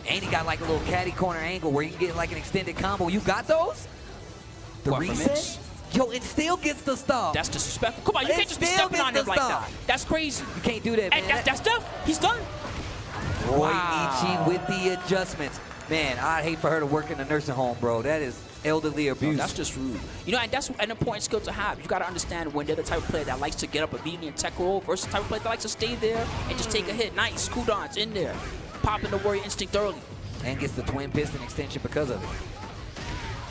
And he got like a little caddy corner angle where you can get like an extended combo. You got those? The What, reset? Yo, it still gets the stop. That's disrespectful. Come on, you can't just be stepping on him like that. That's crazy. You can't do that, man. And that's done. He's done. Roy Wow. Nietzsche with the adjustments. Man, I'd hate for her to work in a nursing home, bro. That is elderly abuse. No, that's just rude. You know, and that's an important skill to have. You got to understand when they're the type of player that likes to get up immediately and tech roll versus the type of player that likes to stay there and just take a hit. Nice. Cooldown's in there. Popping the warrior instinct early. And gets the twin piston extension because of it.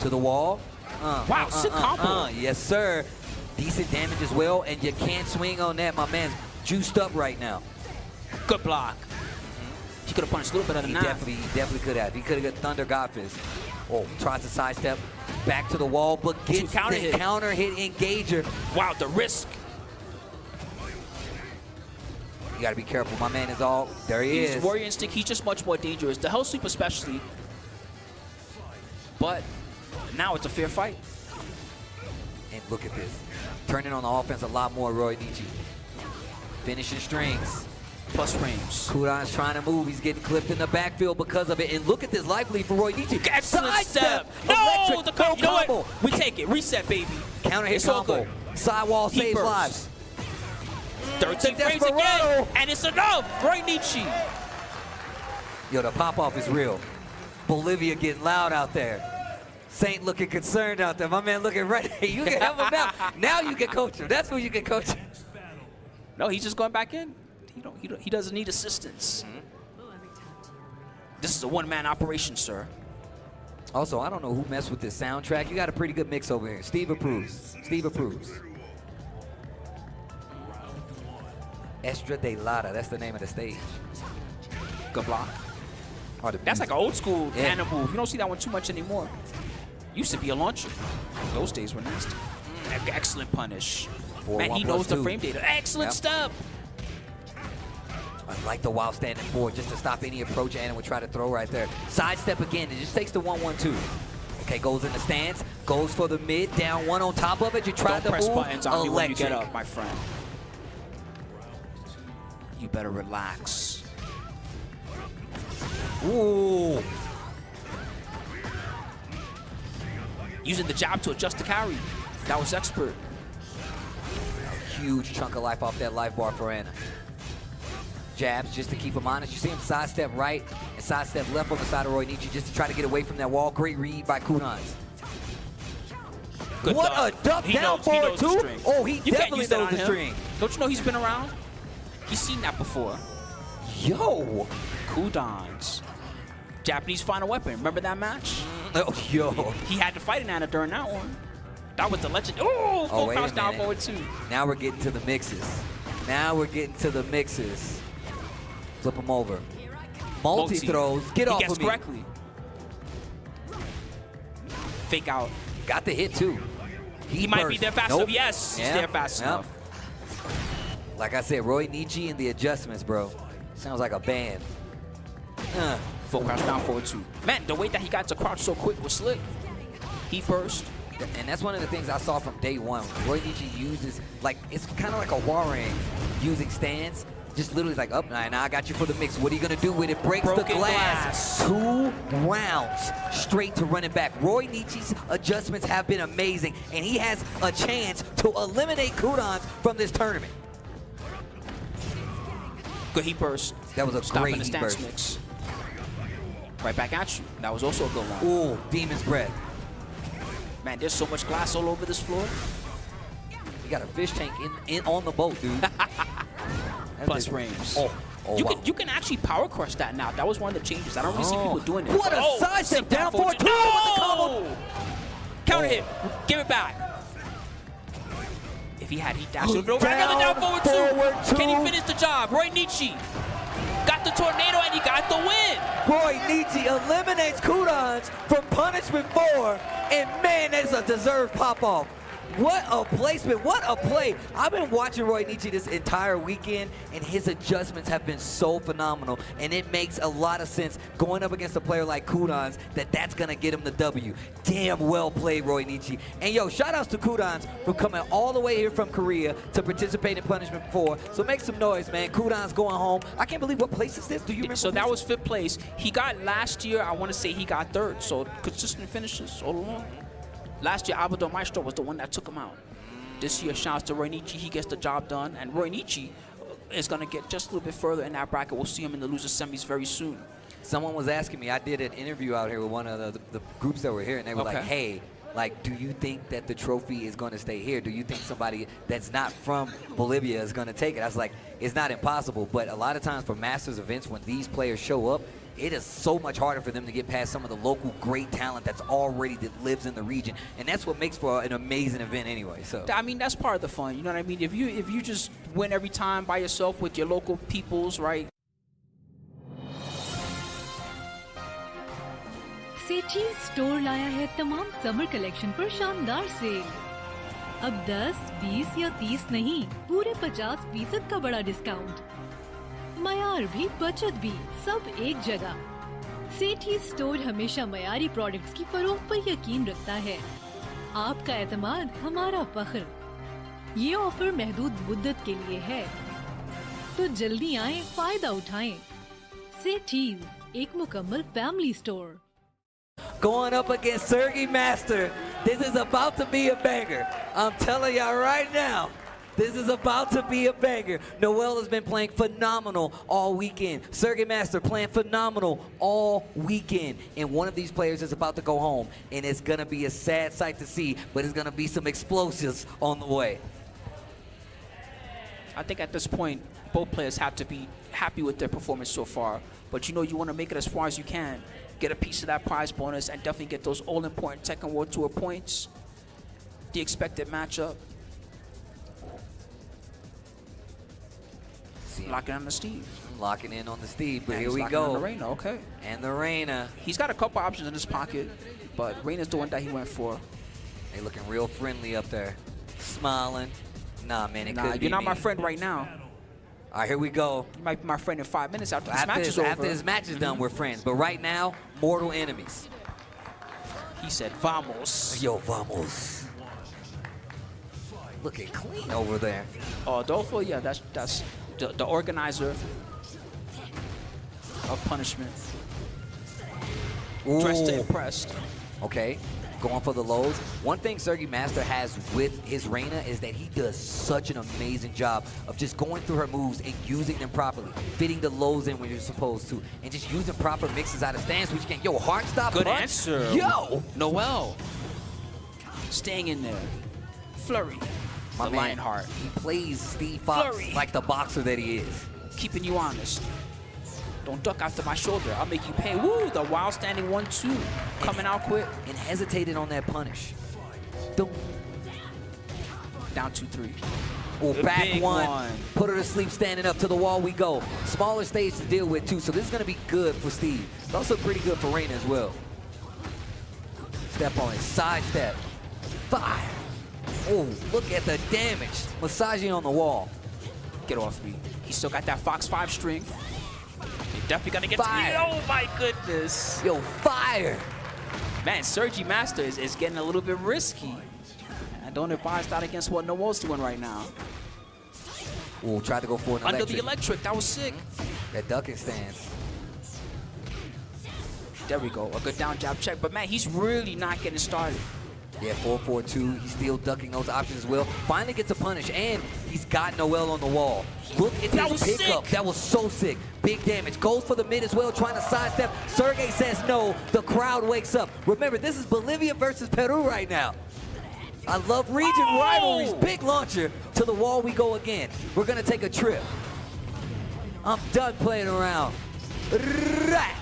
To the wall. Wow, sick combo. Yes, sir. Decent damage as well, and you can't swing on that. My man's juiced up right now. Good block. He could have punished a little bit of the knife. He definitely could have. He could have got Thunder Godfist. Oh, tries to sidestep back to the wall, but gets the counter hit engager. Wow, the risk. You got to be careful. My man is all, there he is. He's warrior instinct. He's just much more dangerous. The hell sweep especially. But now it's a fair fight. And look at this. Turning on the offense a lot more, Roy Nietzsche. Finishing strings. Plus frames. Kudan's trying to move. He's getting clipped in the backfield because of it. And look at this life lead for Roy Nietzsche. Excellent step. No, the combo. You know what? We take it. Reset, baby. Counter hit combo. Sidewall saves lives. 13 frames again, and it's enough. Roy Nietzsche. Yo, the pop-off is real. Bolivia getting loud out there. Saint looking concerned out there. My man looking right. You can help him now. Now you can coach him. That's when you can coach him. No, he's just going back in. He doesn't need assistance. This is a one-man operation, sir. Also, I don't know who messed with this soundtrack. You got a pretty good mix over here. Steve approves. Steve approves. Estra de Lara, that's the name of the stage. Good block. That's like an old school Anna move. You don't see that one too much anymore. Used to be a launcher. Those days were nasty. Excellent punish. Man, he knows the frame data. Excellent step. I like the wild standing forward just to stop any approach Anna would try to throw right there. Sidestep again. It just takes the 1-1-2. Okay, goes in the stance. Goes for the mid. Down one on top of it. You try to move. Don't press buttons on me when you get up, my friend. You better relax. Ooh. Using the jab to adjust the carry. That was expert. Huge chunk of life off that life bar for Anna. Jabs just to keep him honest. You see him sidestep right and sidestep left on the side of Roy Nietzsche just to try to get away from that wall. Great read by Kudans. What a duck down forward too. Oh, he definitely knows the string. Don't you know he's been around? He's seen that before. Yo. Kudans. Japanese final weapon. Remember that match? Oh, yo. He had to fight an Anna during that one. That was the legend. Oh, full crouch down forward too. Now we're getting to the mixes. Now we're getting to the mixes. Flip him over. Multi throws. Get off of me. Correctly. Fake out. Got the hit too. He might be there fast enough. Yes, he's there fast enough. Like I said, Roy Nietzsche and the adjustments, bro. Sounds like a band. Full crouch down forward too. Man, the way that he got to crouch so quick was slick. He burst. And that's one of the things I saw from day one. Roy Nietzsche uses, like, it's kind of like a Warring using stance. Just literally like, up, now I got you for the mix. What are you going to do with it? Breaks the glass. 2 rounds straight to running back. Roy Nietzsche's adjustments have been amazing, and he has a chance to eliminate Kudans from this tournament. Good heat burst. That was a great heat burst. Mix. Right back at you. That was also a good one. Ooh, Demon's Breath. Man, there's so much glass all over this floor. You got a fish tank in on the boat, dude. Plus frames. You can actually power crush that now. That was one of the changes. I don't really see people doing it. What a sidestep down forward two with the combo. Counter hit. Give it back. If he had heat dash, another down forward two. Can he finish the job? Roy Nietzsche got the tornado and he got the win. Roy Nietzsche eliminates Kudans from punishment 4, and man, that's a deserved pop-off. What a placement, what a play. I've been watching Roy Nietzsche this entire weekend, and his adjustments have been so phenomenal, and it makes a lot of sense going up against a player like Kudans that's gonna get him the W. Damn well played, Roy Nietzsche. And yo, shout outs to Kudans for coming all the way here from Korea to participate in Punishment 4. So make some noise, man. Kudans going home. I can't believe what place is this? Do you remember? So that was 5th place. He got last year, I want to say he got 3rd, so consistent finishes all along. Last year, Abado Maestro was the one that took him out. This year, shouts to Roy Nietzsche. He gets the job done. And Roy Nietzsche is going to get just a little bit further in that bracket. We'll see him in the loser semis very soon. Someone was asking me, I did an interview out here with one of the groups that were here, and they were like, hey, like, do you think that the trophy is going to stay here? Do you think somebody that's not from Bolivia is going to take it? I was like, it's not impossible, but a lot of times for Masters events, when these players show up, it is so much harder for them to get past some of the local great talent that lives in the region, and that's what makes for an amazing event anyway. So I mean, that's part of the fun. You know what I mean? If you just win every time by yourself with your local peoples, right? Sethi store लाया है तमाम summer collection पर शानदार cell. अब 10, 20 या 30 नहीं, पूरे 50% का बड़ा डिस्काउंट। मयार भी बचत भी सब एक जगह। सेठी स्टोर हमेशा मयारी प्रोडक्ट्स की फरोख्त पर यकीन रखता है। आपका एतमाद हमारा फख्र। ये ऑफर महदूद मुद्दत के लिए है, तो जल्दी आएं, फायदा उठाएं। सेठी एक मुकम्मल family store. Going up against Sergey Master, this is about to be a banger. I'm telling y'all right now. This is about to be a banger. Noel has been playing phenomenal all weekend. Sergey Master playing phenomenal all weekend. And one of these players is about to go home. And it's going to be a sad sight to see, but it's going to be some explosives on the way. I think at this point, both players have to be happy with their performance so far. But you know, you want to make it as far as you can. Get a piece of that prize bonus and definitely get those all-important Tekken World Tour points. The expected matchup. Locking on the Steve. Locking in on the Steve, but and here we go. go. On the Reina, okay. And the Reina. He's got a couple options in his pocket, but Reina's the one that he went for. They looking real friendly up there. Smiling. Nah, man, it could be you're not me. my friend right now. All right, here we go. You might be my friend in 5 minutes after this match is over. After this match is done, we're friends. But right now, mortal enemies. He said, vamos. Yo, vamos. Looking clean over there. Oh, Adolfo, yeah, that's the organizer of punishment. Ooh. Dressed to impress. Okay, going for the lows. One thing Sergey Master has with his Reina is that he does such an amazing job of just going through her moves and using them properly, fitting the lows in when you're supposed to, and just using proper mixes out of stance, which you can. Yo, hard stop Good punch. answer. Yo! Noel. Staying in there. Flurry. My the man, Lionheart. he plays Steve Fox Flurry. like the boxer that he is. Keeping you honest. Don't duck after my shoulder. I'll make you pay. Woo, the wild standing 1-2. Coming out quick. And hesitated on that punish. Doom. Down 2-3. Oh, The back big one. Put her to sleep, standing up, to the wall we go. Smaller stage to deal with too, so this is gonna be good for Steve. It's also pretty good for Reina as well. Step on it, side step. Fire. Oh, look at the damage. Massaging on the wall. Get off me. He still got that Fox 5 string. You're definitely gonna get Fire. to me. Oh my goodness. Yo, fire. Man, Sergey Master is getting a little bit risky. I don't advise that against what Noel's doing right now. Oh, tried to go for an Under electric. the electric, that was sick. That ducking stance. There we go, a good down jab check. But man, he's really not getting started. Yeah, 4-4-2. He's still ducking those options as well. Finally gets a punish, and he's got Noel on the wall. Look at That this was pickup. sick. That was so sick. Big damage. Goes for the mid as well, trying to sidestep. Sergey says no. The crowd wakes up. Remember, this is Bolivia versus Peru right now. I love region rivalries. Big launcher. To the wall we go again. We're going to take a trip. I'm done playing around. Right.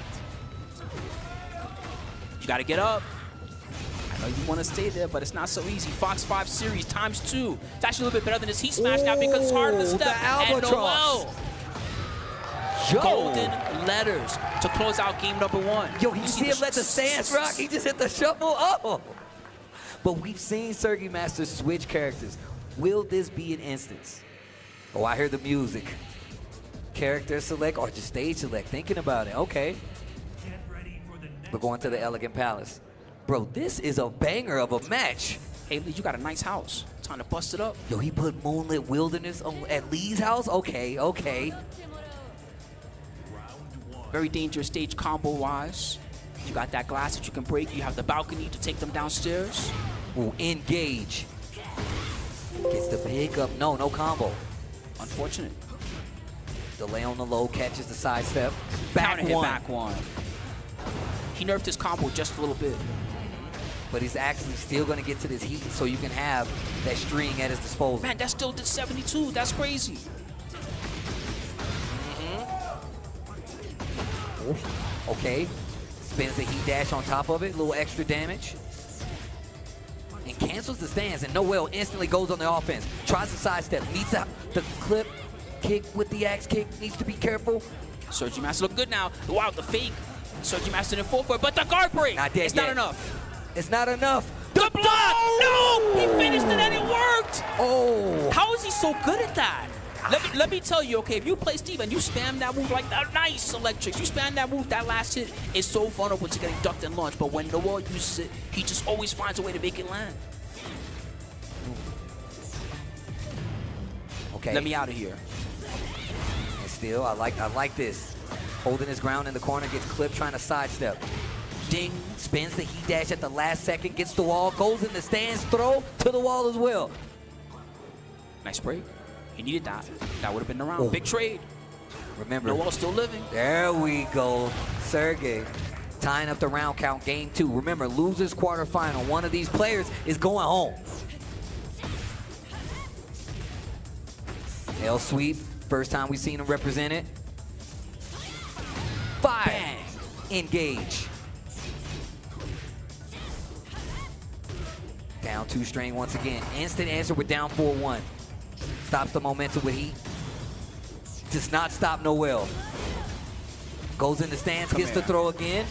You gotta get up. I know you wanna stay there, but it's not so easy. Fox 5 series ×2. It's actually a little bit better than his heat smash now because it's hard to step. The albatross. And Noel. Golden letters to close out game number 1. Yo, you see him let the stance rock? He just hit the shuffle. Oh. But we've seen Sergey Master switch characters. Will this be an instance? Oh, I hear the music. Character select or just stage select. Thinking about it. Okay. We're going to the Elegant Palace. Bro, this is a banger of a match. Hey, Lee, you got a nice house. Time to bust it up. Yo, he put Moonlit Wilderness on, at Lee's house? Okay, okay. Very dangerous stage combo-wise. You got that glass that you can break. You have the balcony to take them downstairs. Ooh, engage. Gets the pick up. No combo. Unfortunate. Delay on the low, catches the sidestep. Back Counter hit, one. back one. He nerfed his combo just a little bit. But he's actually still going to get to this heat so you can have that string at his disposal. Man, that still did 72. That's crazy. Okay. Spins the heat dash on top of it. A little extra damage. And cancels the stance. And Noel instantly goes on the offense. Tries to sidestep. Meets out the clip. Kick with the axe kick. Needs to be careful. Sergi Master look good now. Wow, the fake. Sergi Master didn't fall for it, but the guard break. Not dead it's yet. not enough. It's not enough. The block! No! He finished it and it worked! Oh! How is he so good at that? Let me tell you, okay, if you play Steve and you spam that move like that, nice electrics. You spam that move, that last hit is so vulnerable to getting ducked and launched. But when Noel uses it, he just always finds a way to make it land. Okay. Let me out of here. And still, I like this. Holding his ground in the corner, gets clipped, trying to sidestep. Ding, spins the heat dash at the last second, gets the wall, goes in the stands, throw to the wall as well. Nice break. He needed that. That would have been the round. Oh. Big trade. Remember, Noel's still living. there we go. Sergey tying up the round count, game 2. Remember, losers quarterfinal. One of these players is going home. L sweep, first time we've seen him represent it. 5. Bang. Engage. Down 2 string once again. Instant answer with down 4-1. Stops the momentum with heat. Does not stop Noel. Goes in the stance, gets the throw again.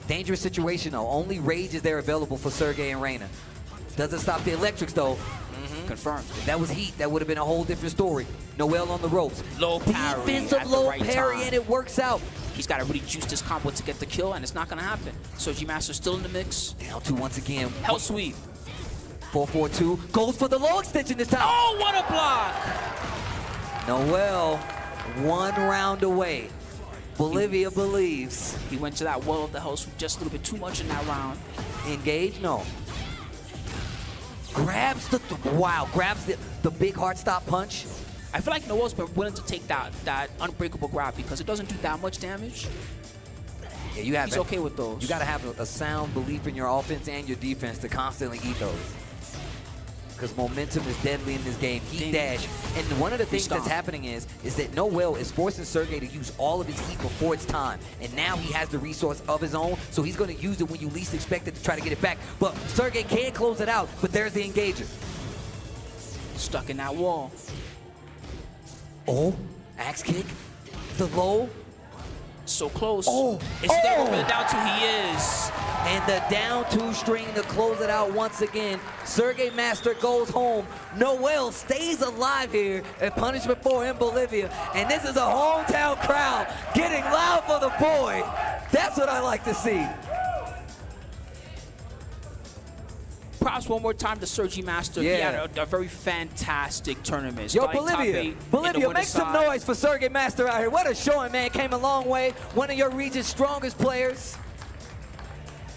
Dangerous situation though. Only rage is there available for Sergey and Reina. Doesn't stop the electrics though. Confirmed. If that was heat, that would have been a whole different story. Noel on the ropes. Low parry Defensive at the low right parry time. and it works out. He's got to really juice this combo to get the kill, and it's not going to happen. Sergi Master's still in the mix. Down 2 once again. Hell sweep. 4-4-2. Goes for the low extension this time. Oh, what a block! Noel, 1 round away. Bolivia believes. He went to that well of the hell sweep just a little bit too much in that round. Engage? No. Grabs grabs the big hard stop punch. I feel like Noel's been willing to take that unbreakable grab because it doesn't do that much damage. Yeah, you have He's okay with those. You got to have a sound belief in your offense and your defense to constantly eat those. Because momentum is deadly in this game. Heat dash. And one of the things that's happening is that Noel is forcing Sergey to use all of his heat before it's time. And now he has the resource of his own, so he's going to use it when you least expect it to try to get it back. But Sergey can close it out, but there's the engager. Stuck in that wall. Oh, axe kick. The low. So close. Oh, It's never for the down 2. He is. And the down 2 string to close it out once again. Sergey Master goes home. Noel stays alive here at Punishment 4 in Bolivia. And this is a hometown crowd getting loud for the boy. That's what I like to see. Props one more time to Sergi Master. Yeah. He had a very fantastic tournament. Yo, Starting top 8 in the Bolivia, winner's make some side. noise for Sergey Master out here. What a showing, man. Came a long way. One of your region's strongest players.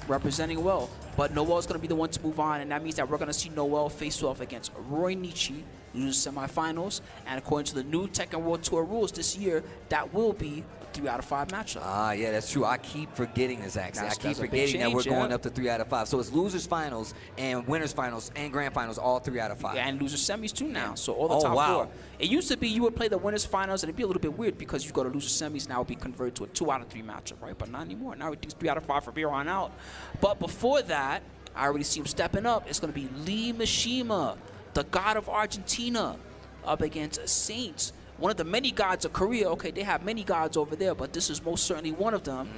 Representing well. But Noel's going to be the one to move on, and that means that we're going to see Noel face off against Roy Nietzsche, lose semifinals, and according to the new Tekken World Tour rules this year, that will be a 3 out of 5 matchup. Ah, yeah, that's true. I keep forgetting this, actually. That's I keep a big forgetting that we're change, going yeah. up to 3 out of 5. So it's losers finals and winners finals and grand finals, all 3 out of 5. Yeah, and loser semis too now, so all the Oh, top wow. 4. It used to be you would play the winners finals, and it'd be a little bit weird because you go to loser semis, now it would be converted to a 2 out of 3 matchup, right? But not anymore. Now it's 3 out of 5 from here on out. But before that, I already see him stepping up. It's going to be Lee Mishima, the god of Argentina, up against Saints one of the many gods of Korea. Okay, they have many gods over there, but this is most certainly one of them.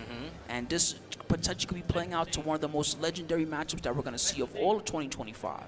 And this potentially could be playing out to one of the most legendary matchups that we're going to see of all of 2025.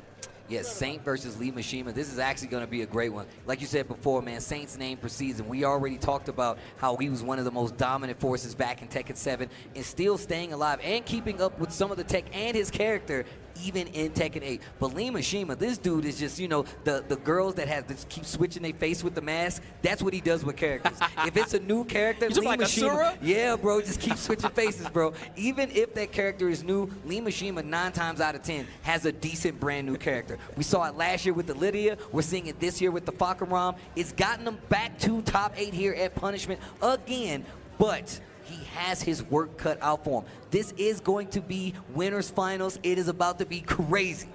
Yes, Saint versus Lee Mishima. This is actually going to be a great one. Like you said before, man, Saint's name precedes him. We already talked about how he was one of the most dominant forces back in Tekken 7 and still staying alive and keeping up with some of the tech and his character even in Tekken 8. But Lee Mishima, this dude is just, you know, the girls that have to keep switching their face with the mask, that's what he does with characters. If it's a new character, Lee like Mishima, Asura? yeah, bro, just keep switching faces, bro. Even if that character is new, Lee Mishima 9 times out of 10 has a decent brand new character. We saw it last year with the Lydia. We're seeing it this year with the Fakaram. It's gotten them back to top 8 here at Punishment again, but he has his work cut out for him. This is going to be winners finals. It is about to be crazy.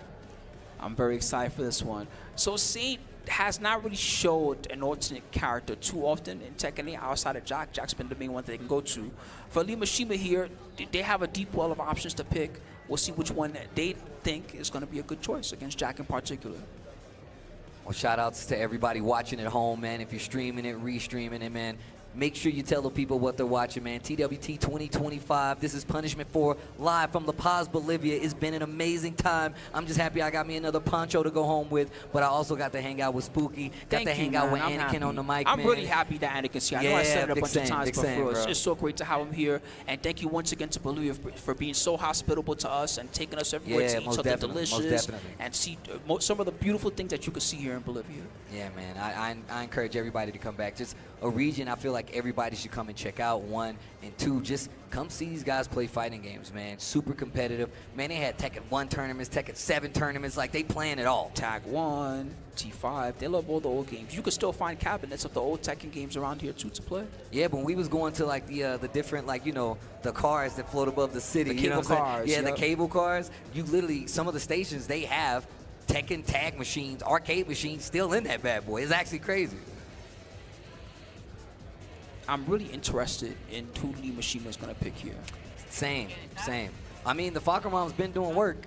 I'm very excited for this one. So Saint has not really showed an alternate character too often in Tekken 8 outside of Jack. Jack's been the main one that they can go to. For Lee Mishima here, they have a deep well of options to pick. We'll see which one they think is going to be a good choice against Jack in particular. Well, shout outs to everybody watching at home, man. If you're streaming it, restreaming it, man, make sure you tell the people what they're watching, man. TWT 2025. This is Punishment 4 live from La Paz, Bolivia. It's been an amazing time. I'm just happy I got me another poncho to go home with, but I also got to hang out with Spooky. Got to hang out with Anakin on the mic, I'm man. really happy that Anakin's here. I know I said it a bunch of times before. Bro. It's so great to have him here. And thank you once again to Bolivia for being so hospitable to us and taking us everywhere to eat something delicious and see some of the beautiful things that you can see here in Bolivia. Yeah, man. I encourage everybody to come back. Just a region I feel like everybody should come and check out. 1 and 2, just come see these guys play fighting games, man. Super competitive. Man, they had Tekken 1 tournaments, Tekken 7 tournaments. Like, they playing it all. Tag 1, T5. They love all the old games. You can still find cabinets of the old Tekken games around here, too, to play. Yeah, but when we was going to, like, the different, like, you know, the cars that float above the city. The you know cable what I'm saying? cars. Yeah, Yep. the cable cars. You literally, some of the stations, they have Tekken tag machines, arcade machines still in that bad boy. It's actually crazy. I'm really interested in who Lee Mishima is going to pick here. Same. I mean, the Fakaram's been doing work.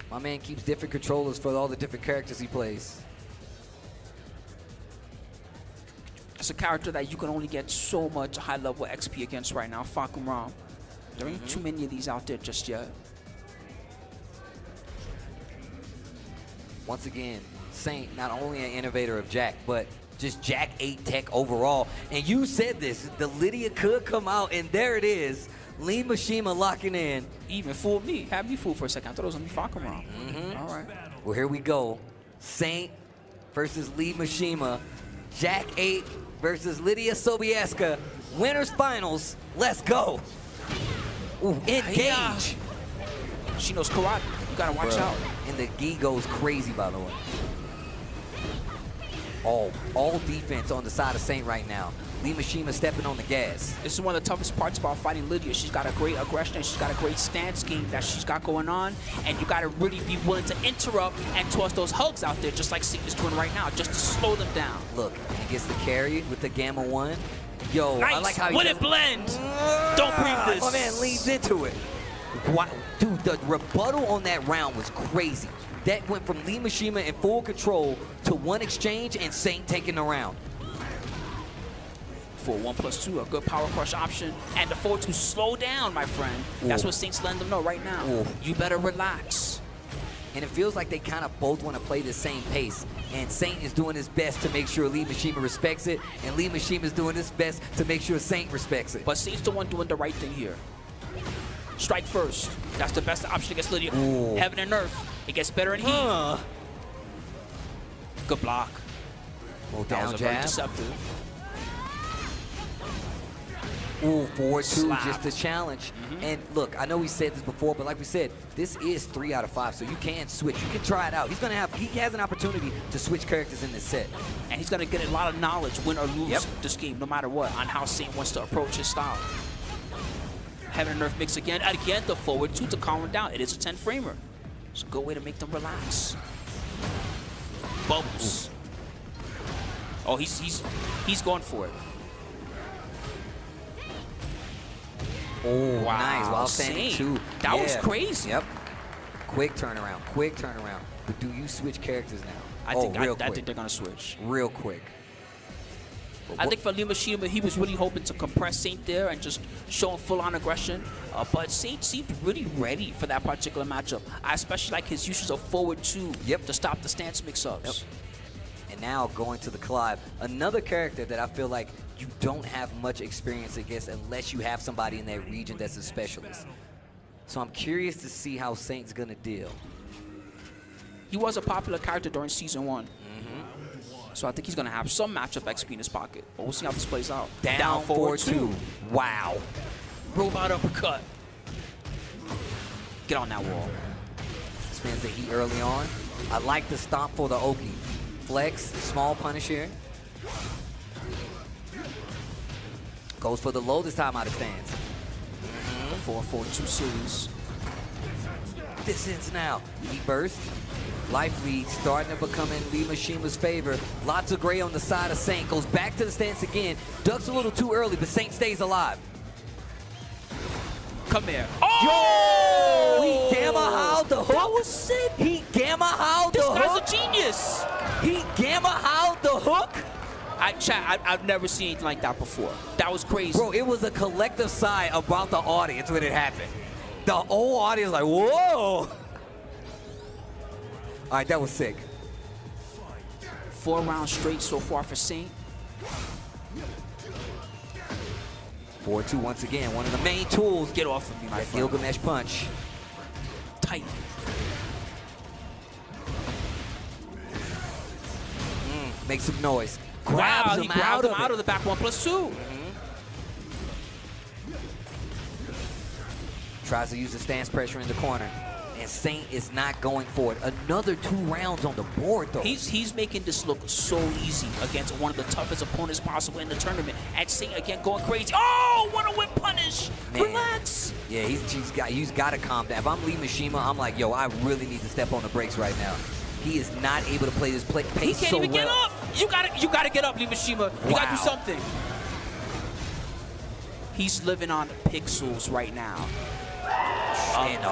My man keeps different controllers for all the different characters he plays. It's a character that you can only get so much high-level XP against right now, Fakaram. There ain't too many of these out there just yet. Once again, Saint, not only an innovator of Jack, but just Jack 8 tech overall. And you said this, the Lydia could come out, and there it is. Lee Mishima locking in. Even fooled me. Had me fooled for a second. I thought it was going to be Fakaram. All right. Well, here we go. Saint versus Lee Mishima. Jack 8 versus Lydia Sobieska. Winners finals. Let's go. Ooh, engage. She knows karate. You got to watch out. And the gi goes crazy, by the way. All defense on the side of Saint right now. Lee Mishima stepping on the gas. This is one of the toughest parts about fighting Lydia. She's got a great aggression and she's got a great stance game that she's got going on. And you got to really be willing to interrupt and toss those hugs out there just like Saint is doing right now, just to slow them down. Look, he gets the carry with the Gamma 1. Yo, nice. I like how he Would it blend? Don't breathe this. My man leans into it. Wow. Dude, the rebuttal on that round was crazy. That went from Lee Mishima in full control to one exchange and Saint taking the round. For 1+2, a good power crush option, and the forward to slow down, my friend. That's what Saint's letting them know right now. You better relax. And it feels like they kind of both want to play the same pace. And Saint is doing his best to make sure Lee Mishima respects it, and Lee Mishima is doing his best to make sure Saint respects it. But Saint's the one doing the right thing here. Strike first. That's the best option against Lydia. Heaven and Earth. It gets better in heat. Good block. Down jab. Very deceptive. Ooh, 4-2, just a challenge. And look, I know we said this before, but like we said, this is 3 out of 5, so you can switch. You can try it out. He has an opportunity to switch characters in this set. And he's going to get a lot of knowledge, win or lose this game, no matter what, on how Saint wants to approach his style. Heaven and Earth mix again. Again, the forward 2 to calm him down. It is a 10-framer. It's a good way to make them relax. Bubbles. Oh, he's going for it. Oh, wow. Nice. While standing 2. That was crazy. Yep. Quick turnaround. Quick turnaround. But do you switch characters now? I think they're going to switch. Real quick. I think for Limashima, he was really hoping to compress Saint there and just show him full-on aggression. But Saint seemed really ready for that particular matchup. I especially like his usage of forward two to stop the stance mix-ups. And now going to the Clive, another character that I feel like you don't have much experience against unless you have somebody in that region that's a specialist. So I'm curious to see how Saint's gonna deal. He was a popular character during Season 1. So I think he's gonna have some matchup XP in his pocket. But we'll see how this plays out. Down 4-2. Wow. Robot uppercut. Get on that wall. Spins the heat early on. I like the stomp for the Oki. Flex, small punish here. Goes for the low this time out of stance. 4-4-2 series. Distance now. Heat burst. Life lead starting to become in Limashima's favor. Lots of gray on the side of Saint. Goes back to the stance again. Ducks a little too early, but Saint stays alive. Come here. Oh! Yo! He gamma howled the hook. That was sick. He gamma howled the hook. This guy's a genius. He gamma howled the hook. I've never seen anything like that before. That was crazy. Bro, it was a collective sigh about the audience when it happened. The whole audience like, whoa! All right, that was sick. 4 rounds straight so far for Saint. 4-2 once again, one of the main tools. Get off of me, my That friend. Gilgamesh punch. Tight. Makes some noise. Grabs Wow, he him grabbed him of out it. of the back 1+2. Tries to use the stance pressure in the corner. And Saint is not going for it. Another 2 rounds on the board, though. He's making this look so easy against one of the toughest opponents possible in the tournament. And Saint again going crazy. Oh, what a whip punish! Man. Relax. Yeah, he's got to calm down. If I'm Limashima, I'm like, yo, I really need to step on the brakes right now. He is not able to play this pace so well. He can't even get up. You gotta get up, Limashima. You gotta do something. He's living on pixels right now.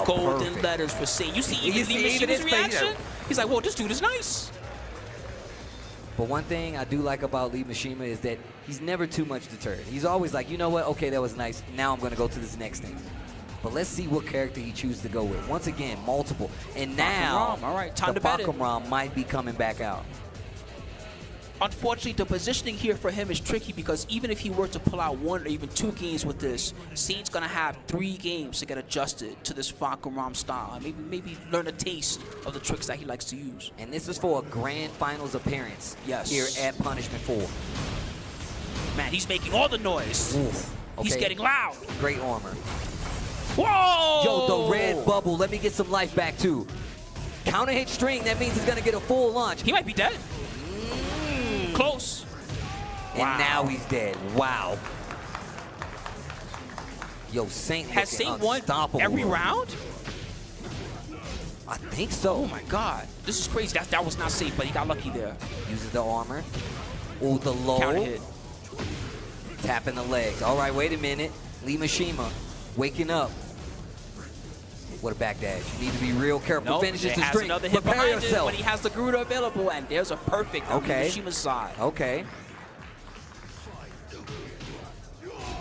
Golden perfect. letters for Saint. You see even Limashima's reaction? He's like, whoa, this dude is nice. But one thing I do like about Limashima is that he's never too much deterred. He's always like, you know what? Okay, that was nice. Now I'm going to go to this next thing. But let's see what character he chooses to go with. Once again, multiple. And now, all right, time the to bet it. Ram might be coming back out. Unfortunately, the positioning here for him is tricky because even if he were to pull out 1 or even 2 games with this, Saint's gonna have 3 games to get adjusted to this Ram style and maybe learn a taste of the tricks that he likes to use. And this is for a grand finals appearance here at Punishment 4. Man, he's making all the noise. Oof. He's Okay. getting loud. Great armor. Whoa! Yo, the red bubble. Let me get some life back, too. Counter hit string. That means he's going to get a full launch. He might be dead. Close. And now he's dead. Wow. Yo, Saint Has Saint won unstoppable. every round? I think so. Oh my God. This is crazy. That was not safe, but he got lucky there. Uses the armor. Oh, the low. Counter hit. Tapping the legs. All right, wait a minute. Limashima waking up. What a backdash. You need to be real careful. Nope, Finishes the has string. another hit Prepare behind it yourself. when he has the Garuda available, and there's a perfect on Mishima's side. Okay.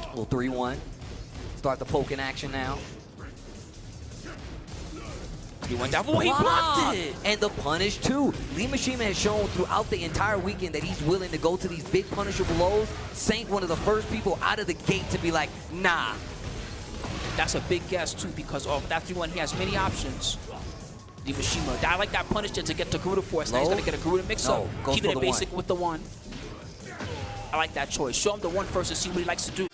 Little 3-1. Start the poking action now. He went down. Oh, he blocked it. And the punish, too. Limashima has shown throughout the entire weekend that he's willing to go to these big punishable lows. Saint, one of the first people out of the gate to be like, nah. That's a big guess, too, because of that 3-1, he has many options. Limashima. I like that punish to get the Garuda force. Now he's going to get a Garuda mix-up. Goes Keeping for it the basic with the 1. I like that choice. Show him the 1 first and see what he likes to do.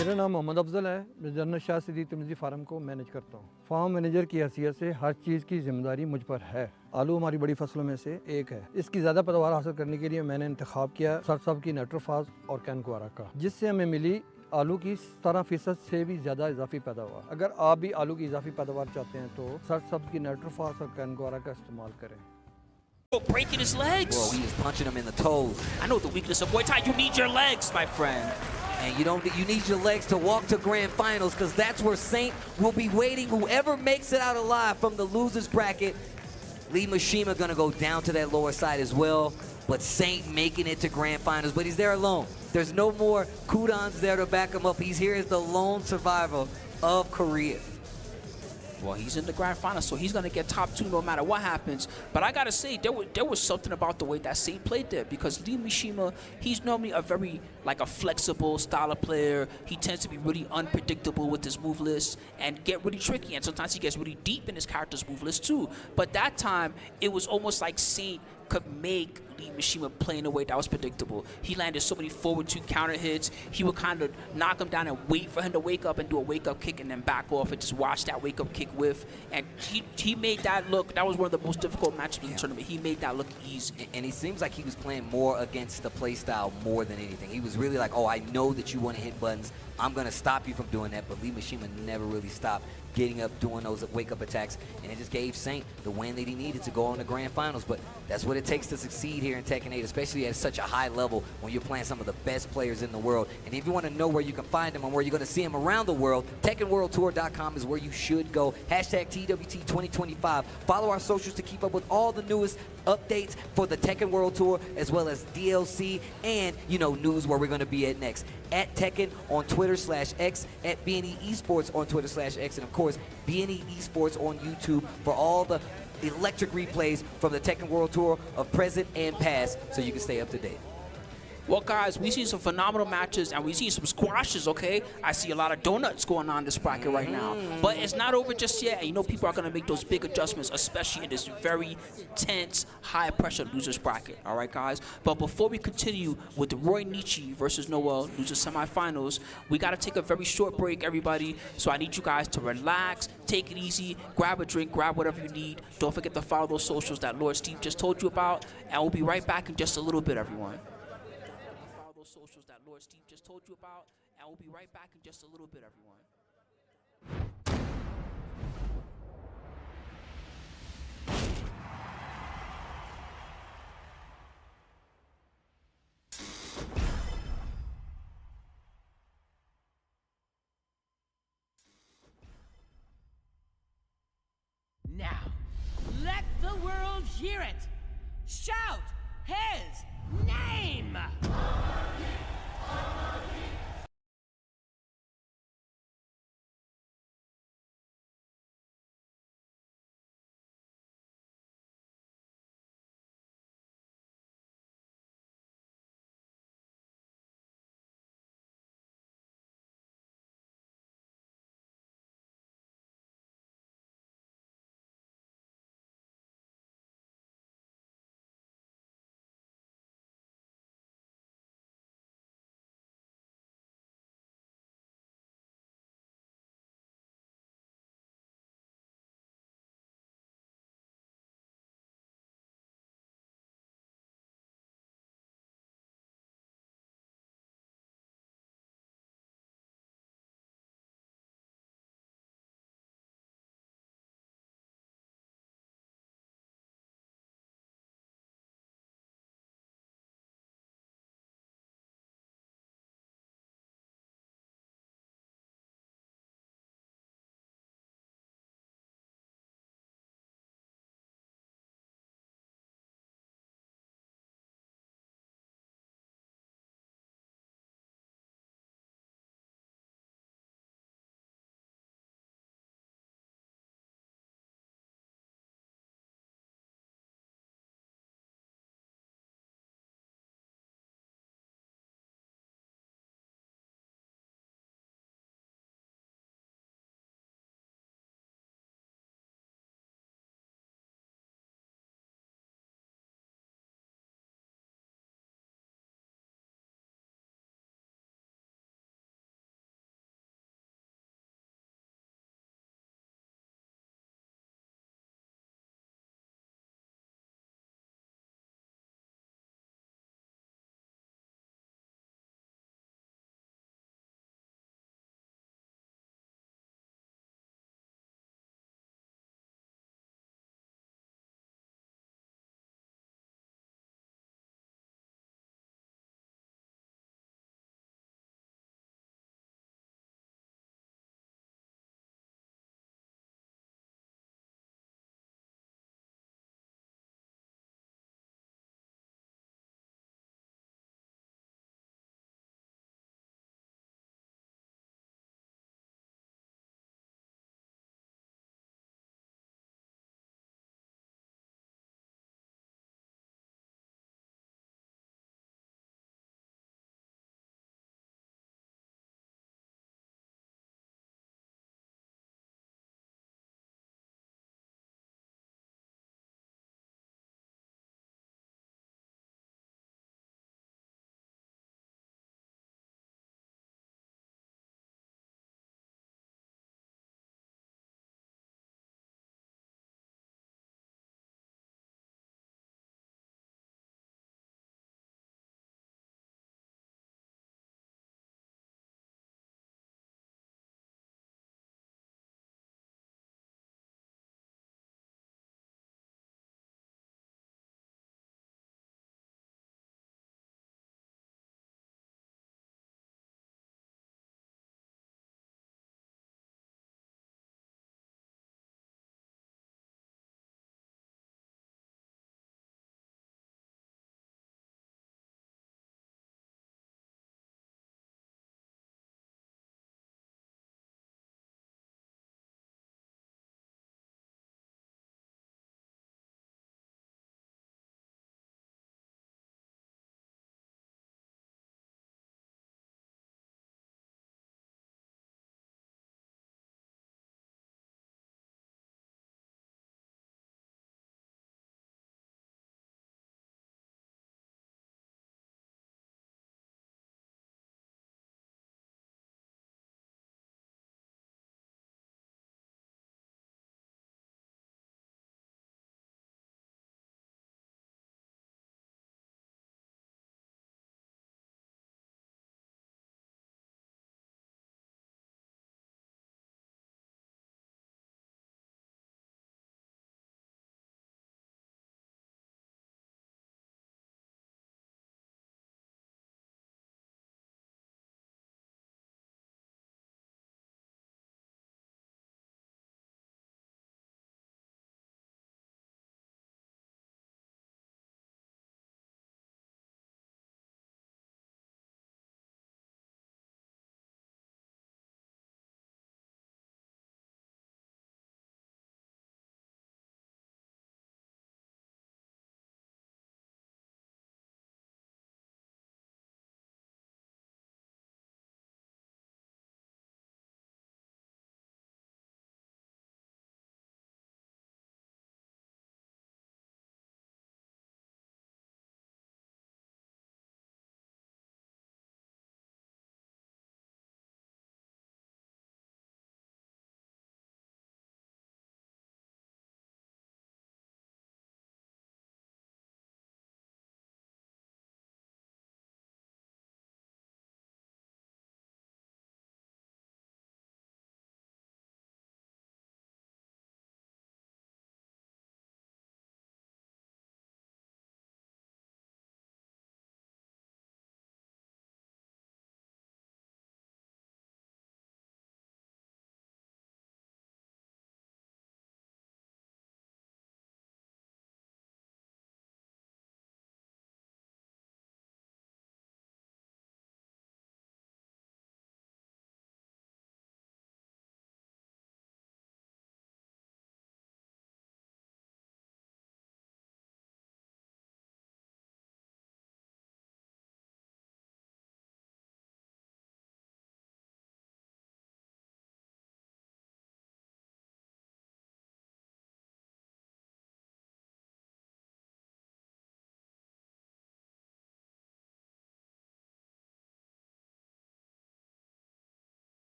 मेरा नाम मोहम्मद अफजल है मैं general Shah Siddiq Tirmizi farm को manage करता हूँ farm manager की हैसियत से हर चीज़ की जिम्मेदारी मुझ पर है आलू हमारी बड़ी फसलों में से एक है इसकी ज़्यादा पैदावार हासिल करने के लिए मैंने इंतखाब किया सरसब की नेट्रोफाज और कैनकुआरा का जिससे हमें मिली आलू की 17% से भी ज़्यादा इजाफी पैदावार अगर आप भी आलू की इजाफी पैदावार चाहते हैं तो सरसब की नेट्रोफाज और कैनकुआरा का इस्तेमाल करें Breaking his legs. Whoa, he is punching him in the toes. I know the weakness of Muay Thai. You need your legs, my friend. And you need your legs to walk to grand finals because that's where Saint will be waiting. Whoever makes it out alive from the losers bracket Lee Mishima gonna go down to that lower side as well, but Saint making it to grand finals, but he's there alone. There's no more Kudans there to back him up. He's here as the lone survivor of Korea. Well, he's in the grand final, so he's going to get top 2 no matter what happens. But I got to say, there was something about the way that Saint played there, because Lee Mishima, he's normally a very, like, a flexible style of player. He tends to be really unpredictable with his move list and get really tricky, and sometimes he gets really deep in his character's move list too. But that time, it was almost like Saint could make Lee Mishima play in a way that was predictable. He landed so many forward 2 counter hits. He would kind of knock him down and wait for him to wake up and do a wake-up kick and then back off and just watch that wake-up kick whiff. And he made that look, that was one of the most difficult matchups in the tournament. He made that look easy. And he seems like he was playing more against the play style more than anything. He was really like, oh, I know that you want to hit buttons. I'm going to stop you from doing that. But Lee Mishima never really stopped getting up, doing those wake-up attacks, and it just gave Saint the win that he needed to go on the grand finals. But that's what it takes to succeed here in Tekken 8, especially at such a high level when you're playing some of the best players in the world. And if you want to know where you can find them and where you're going to see them around the world, TekkenWorldTour.com is where you should go. Hashtag TWT2025. Follow our socials to keep up with all the newest updates for the Tekken World Tour, as well as DLC and, news where we're going to be at next. At Tekken on Twitter/X, at BNE Esports on Twitter/X, and of course, BNE Esports on YouTube for all the electric replays from the Tekken World Tour of present and past, so you can stay up to date. Well, guys, we see some phenomenal matches, and we see some squashes, okay? I see a lot of donuts going on in this bracket right now. But it's not over just yet. And people are going to make those big adjustments, especially in this very tense, high-pressure losers bracket, all right, guys? But before we continue with the Roy Nietzsche versus Noel losers semifinals, we got to take a very short break, everybody. So I need you guys to relax, take it easy, grab a drink, grab whatever you need. Don't forget to follow those socials that Lord Steve just told you about, and we'll be right back in just a little bit, everyone. Socials that Lord Steve just told you about, and we'll be right back in just a little bit, everyone. Now, let the world hear it. Shout his name!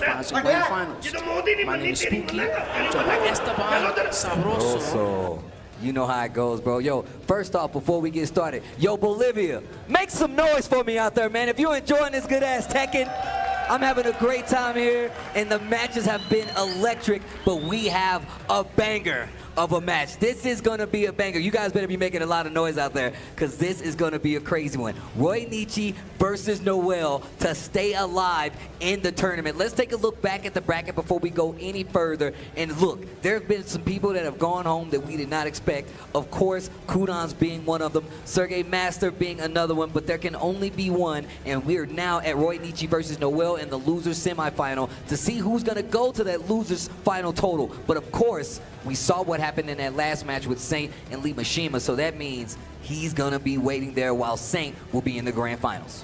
finals and grand finals. My name is Spooky. Joined by Esteban Sabroso. So, you know how it goes, bro. Yo, first off, before we get started, yo, Bolivia, make some noise for me out there, man. If you're enjoying this good-ass Tekken, I'm having a great time here, and the matches have been electric, but we have a banger of a match. This is gonna be a banger. You guys better be making a lot of noise out there, because this is gonna be a crazy one. Roy Nietzsche versus Noel to stay alive in the tournament. Let's take a look back at the bracket before we go any further. And look, there have been some people that have gone home that we did not expect. Of course, Kudans being one of them, Sergey Master being another one, but there can only be one. And we're now at Roy Nietzsche versus Noel in the losers semifinal to see who's gonna go to that losers final total. But of course, we saw what happened in that last match with Saint and Lee Mishima, so that means he's gonna be waiting there while Saint will be in the grand finals.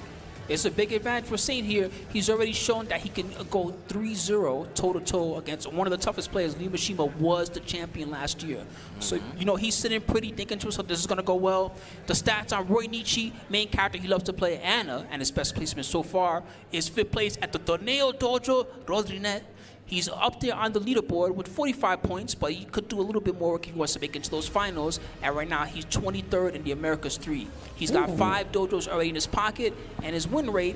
It's a big advantage for Saint here. He's already shown that he can go 3-0 toe-to-toe against one of the toughest players. Lee Mishima was the champion last year. So, you know, he's sitting pretty, thinking to himself, this is going to go well. The stats on Roy Nietzsche, main character, he loves to play Anna, and his best placement so far is 5th place at the Torneo Dojo Rodrinet. He's up there on the leaderboard with 45 points, but he could do a little bit more work if he wants to make it to those finals. And right now, he's 23rd in the Americas 3. He's got 5 dojos already in his pocket, and his win rate,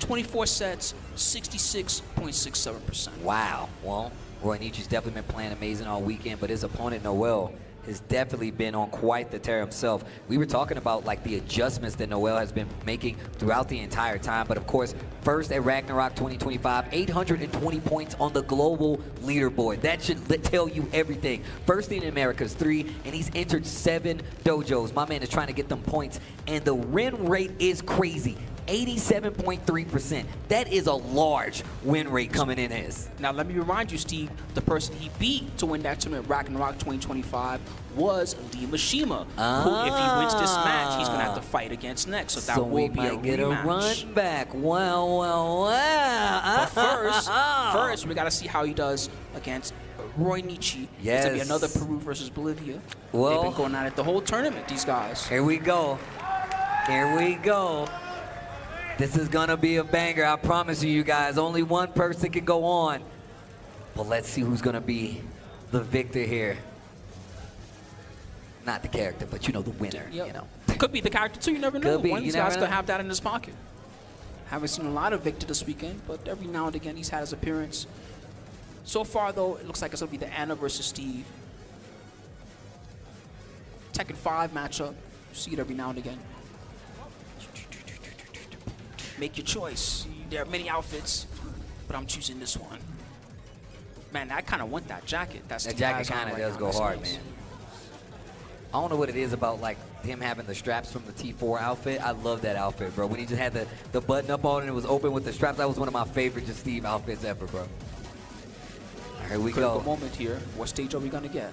24 sets, 66.67%. Wow. Well, Roy Nietzsche's definitely been playing amazing all weekend, but his opponent, Noel, has definitely been on quite the tear himself. We were talking about like the adjustments that Noel has been making throughout the entire time, but of course, first at Ragnarok 2025, 820 points on the global leaderboard. That should tell you everything. First in Americas 3, and he's entered 7 dojos. My man is trying to get them points, and the win rate is crazy. 87.3%. That is a large win rate coming in his. Now, let me remind you, Steve, the person he beat to win that tournament, Ragnarok 2025 was Lee Mishima, who, if he wins this match, he's going to have to fight against next. So that will be a rematch. Get a run back. Well. But first, we got to see how he does against Roy Nietzsche. Yes. It's going to be another Peru versus Bolivia. Well, they've been going at it the whole tournament, these guys. Here we go. Here we go. This is gonna be a banger, I promise you guys. Only one person can go on. But let's see who's gonna be the victor here. Not the character, but you know, the winner, Yep. you know. Could be the character too, you never know. Could be, One of these you never guys know. could have that in his pocket. Haven't seen a lot of Victor this weekend, but every now and again he's had his appearance. So far though, it looks like it's gonna be the Anna versus Steve Tekken 5 matchup. You see it every now and again. Make your choice. There are many outfits, but I'm choosing this one. Man, I kind of want that jacket. That jacket kind of does go hard, man. I don't know what it is about like him having the straps from the T4 outfit. I love that outfit, bro. When he just had the button up on and it was open with the straps, that was one of my favorite just Steve outfits ever, bro. Here we Critical go. moment here. What stage are we gonna get?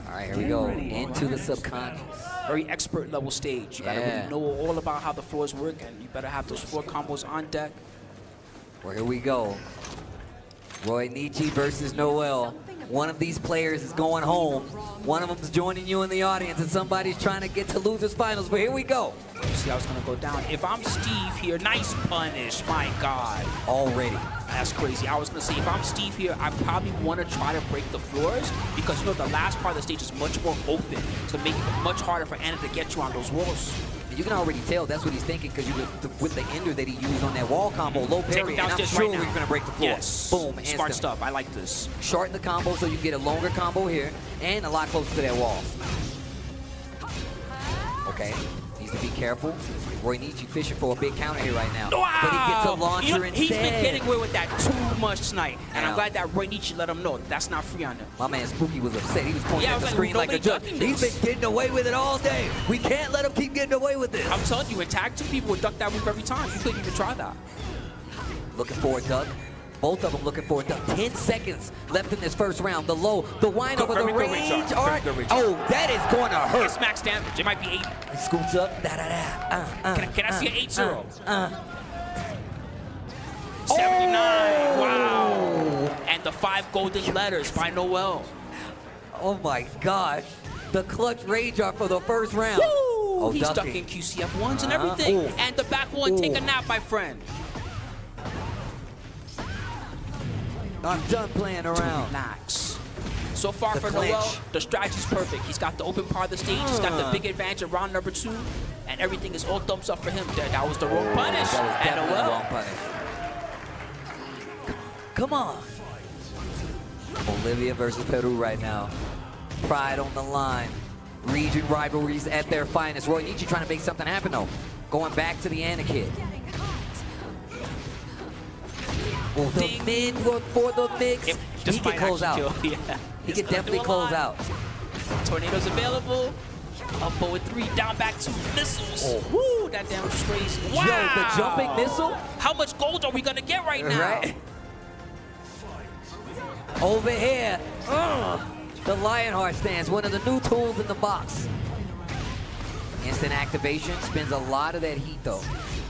All right, here we go. Into the subconscious. Very expert level stage. You gotta really know all about how the floors work, and you better have those 4 combos on deck. Well, here we go. Roy Nietzsche versus Noel. One of these players is going home. One of them is joining you in the audience, and somebody's trying to get to losers finals. But here we go. See how it's gonna go down. If I'm Steve here, nice punish, my God. Already. That's crazy. I was gonna say, if I'm Steve here, I probably wanna try to break the floors because you know the last part of the stage is much more open, to make it much harder for Anna to get you on those walls. You can already tell that's what he's thinking because with the ender that he used on that wall combo, low parry, and I'm sure right we're going to break the floor. Yes. Boom, Smart instant. stuff. I like this. Shorten the combo so you can get a longer combo here and a lot closer to that wall. Okay, needs to be careful. Roy Nietzsche fishing for a big counter here right now. Wow. But he gets a launcher You know, instead. He's been getting away with that too much tonight, and Yeah. I'm glad that Roy Nietzsche let him know that's not free on him. My man Spooky was upset. He was pointing Yeah, I at the was like, screen like a nobody judge. ducking He's this. been getting away with it all day. We can't let him keep getting away with this. I'm telling you, in tag team, people would duck that move every time. You couldn't even try that. Looking for a duck. Both of them looking for a duck. 10 seconds left in this first round. The low, the wind over the Very good range. range, All right. very good range. Oh, that is going to hurt. It's max damage. It might be 8. He scoots up. Can I see an 8-0? 79. Oh! Wow. And the 5 golden letters by Noel. Oh my gosh. The clutch rage off for the first round. Woo! Oh, He's stuck ducking. in QCF1s and everything. Ooh. And the back one, take a nap, my friend. I'm done playing around. Relax. So far The for clinch. Noel, the strategy's perfect. He's got the open part of the stage. He's got the big advantage in round number 2. And everything is all thumbs up for him. That was the wrong punish. That was And definitely the Noel, wrong punish. Come on. Bolivia versus Peru right now. Pride on the line. Region rivalries at their finest. Roy Nietzsche trying to make something happen though. Going back to the Anna kid. Oh, the mid look for the mix. He can close out. Yeah. He can definitely close out. Tornado's available. Up forward 3, down back 2 missiles. Oh. Woo, that damage was crazy. Wow. Yo, the jumping missile? How much gold are we gonna get right now? Right? Over here. The Lionheart stance, one of the new tools in the box. Instant activation, spends a lot of that heat though.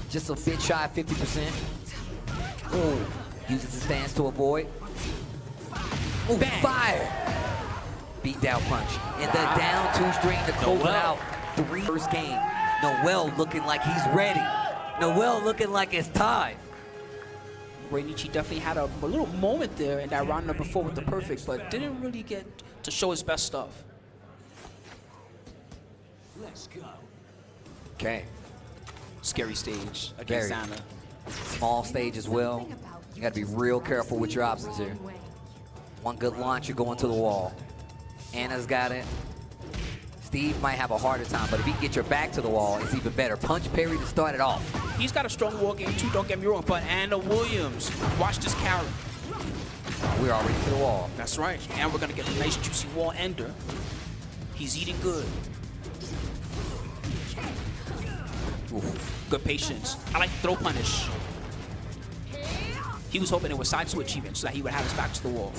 Just a bit shy of 50%. Ooh, uses the stance to avoid. Ooh, Bang. Fire! Beat down punch. And the down 2 string to close it out. 3 first game. Noel looking like he's ready. Noel looking like it's time. Roy Nietzsche definitely had a little moment there in that round number 4 with the perfect, but didn't really get to show his best stuff. Okay. Scary stage Very. against Anna. Small stage as well. You got to be real careful with your options here. One good launch, you're going to the wall. Anna's got it. Steve might have a harder time, but if he can get your back to the wall, it's even better. Punch parry to start it off. He's got a strong wall game too, don't get me wrong, but Anna Williams, watch this carry. We're already to the wall. That's right, and we're gonna get a nice juicy wall ender. He's eating good. Oof. Good patience. I like throw punish. He was hoping it was side switch even, so that he would have his back to the wall.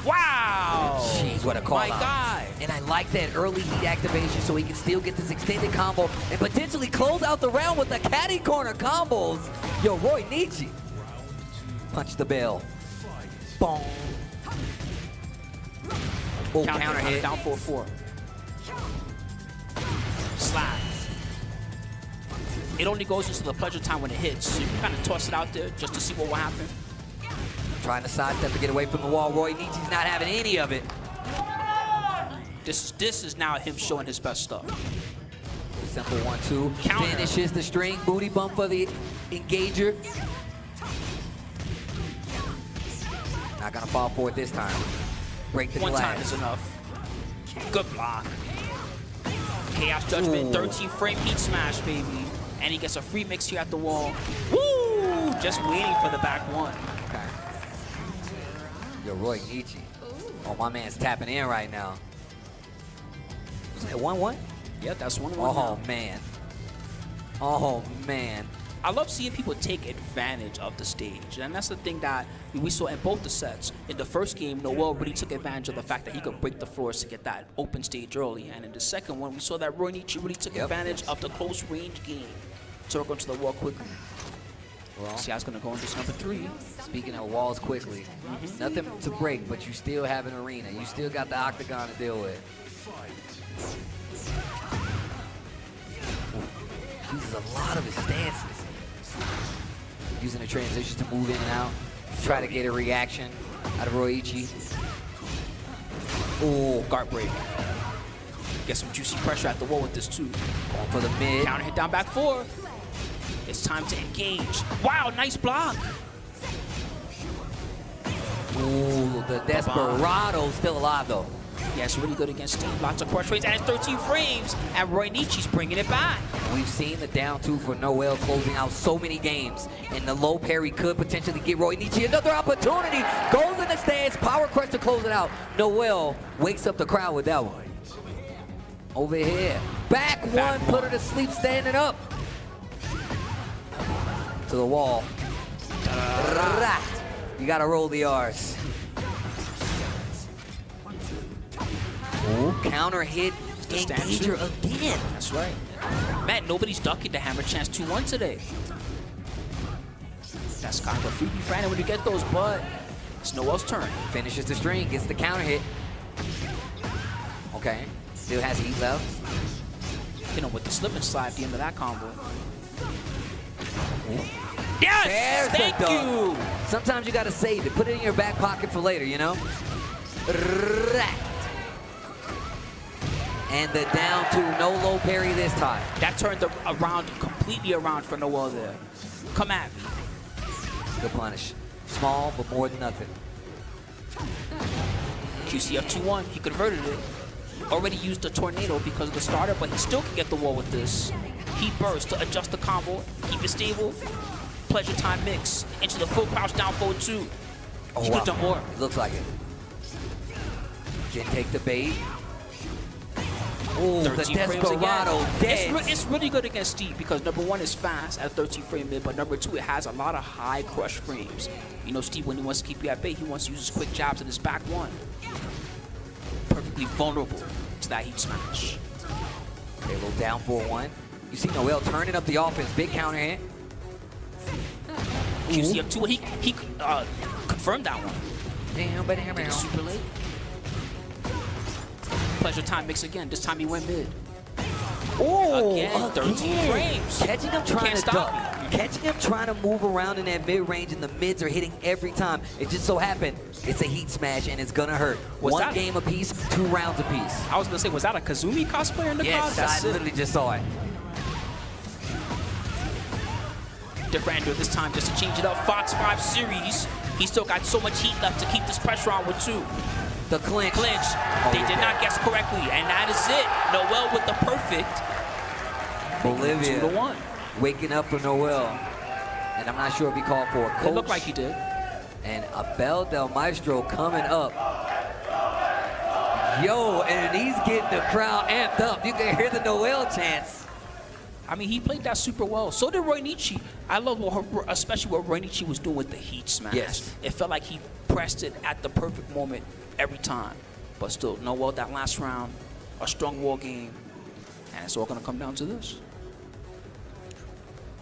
Wow! Jeez, what a call My out. guy. And I like that early heat activation so he can still get this extended combo and potentially close out the round with the caddy corner combos. Yo, Roy Nietzsche. Punch the bell. Boom. Oh, counter hit. Down 4-4. Slide. It only goes into the pleasure time when it hits, so you can kind of toss it out there just to see what will happen. Trying to sidestep to get away from the wall. Roy Nietzsche's not having any of it. This is now him showing his best stuff. Simple 1-2. Counter. Finishes the string. Booty bump for the engager. Not gonna fall for it this time. Break the One glass. time is enough. Good block. Chaos Judgment, Ooh. 13 frame heat smash, baby. And he gets a free mix here at the wall. Woo! Just waiting for the back one. Okay. Yo, Roy Nietzsche. Oh, my man's tapping in right now. Was that 1-1? Yeah, that's 1-1 Oh, now. man. Oh, man. I love seeing people take advantage of the stage, and that's the thing that we saw in both the sets. In the first game, Noel really took advantage of the fact that he could break the floors to get that open stage early, and in the second one, we saw that Roy Nietzsche really took advantage of the close range game. So we're going to the wall quickly. Well, See how it's going to go into number 3. speaking of walls quickly, nothing to break, but you still have an arena. You still got the octagon to deal with. Uses a lot of his stances. Using the transition to move in and out. Try to get a reaction out of Roichi. Oh, guard break. Get some juicy pressure at the wall with this too. Going for the mid. Counter hit down back 4. It's time to engage. Wow, nice block. Ooh, the Desperado still alive though. Yeah, it's really good against Steve. Lots of crush rates, and it's 13 frames. And Roy Nietzsche's bringing it back. We've seen the down 2 for Noel closing out so many games. And the low parry could potentially get Roy Nietzsche another opportunity. Goes in the stands, power crush to close it out. Noel wakes up the crowd with that one. Over here. Back one, put her to sleep standing up. To the wall. You gotta roll the R's. Ooh, counter hit, engager again. That's right. Man, nobody's ducking the hammer chance 2-1 today. That's kind of a freebie Friday when you get those, but it's Noel's turn. Finishes the string, gets the counter hit. Okay, still has heat left. You know, with the slip and slide at the end of that combo. Yes! There's Thank the dub. you! Sometimes you gotta save it. Put it in your back pocket for later, you know? And the down two, no low parry this time. That turned around, completely around for Noel there. Come at me. Good punish. Small, but more than nothing. QCF 2-1, he converted it. Already used the tornado because of the starter, but he still can get the wall with this. Heat burst to adjust the combo, keep it stable. Pleasure time mix into the full crouch down forward 2. Oh, He wow. could have done more. It looks like it. Can take the bait. Oh, the 13 frames Desperado again. dead. It's really good against Steve because number 1 is fast at 13 frame mid, but number 2, it has a lot of high crush frames. You know, Steve, when he wants to keep you at bay, he wants to use his quick jabs in his back 1. Perfectly vulnerable to that heat smash. Okay, a little down 4-1. You see Noel turning up the offense. Big counter hit. QCF 2, he confirmed that one. Damn, but damn, Did it super late. Pleasure time mix again. This time he went mid. Oh, Again, 13 frames. Catching him trying Can't to stop duck. Catching him trying to move around in that mid-range, and the mids are hitting every time. It just so happened it's a heat smash, and it's gonna hurt. Was One that- game apiece, 2 rounds apiece. I was gonna say, was that a Kazumi cosplayer in the crowd? Yes, I literally just saw it. Different ender this time just to change it up. Fox 5 series. He still got so much heat left to keep this pressure on with 2. The clinch. Clinch. They did not guess correctly, and that is it. Noel with the perfect. Bolivia 2-1. waking up for Noel. And I'm not sure if he called for a coach. It looked like he did. And Abel Del Maestro coming up. Yo, and he's getting the crowd amped up. You can hear the Noel chants. I mean, he played that super well. So did Roy Nietzsche. I love especially what Roy Nietzsche was doing with the heat smash. Yes. It felt like he pressed it at the perfect moment every time. But still, Noel, that last round, a strong war game, and it's all going to come down to this.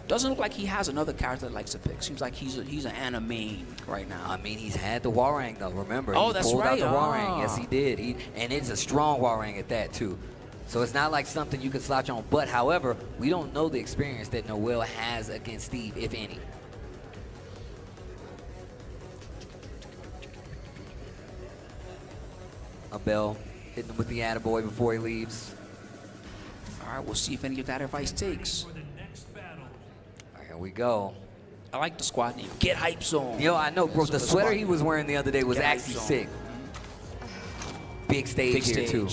Doesn't look like he has another character that likes to pick. Seems like he's an anime right now. I mean, he's had the Warang though. Remember? Oh, he that's pulled right. out the Warang. Ah. Yes, he did. And it's a strong Warang at that too. So it's not like something you can slouch on. But however, we don't know the experience that Noel has against Steve, if any. Abel hitting him with the attaboy before he leaves. All right, we'll see if any of that advice takes. All right, here we go. I like the squad name. Get Hype Zone. Yo, I know, bro. The So sweater squad- he was wearing the other day was Get Hype actually Zone. sick. Big stage Big here stage. too.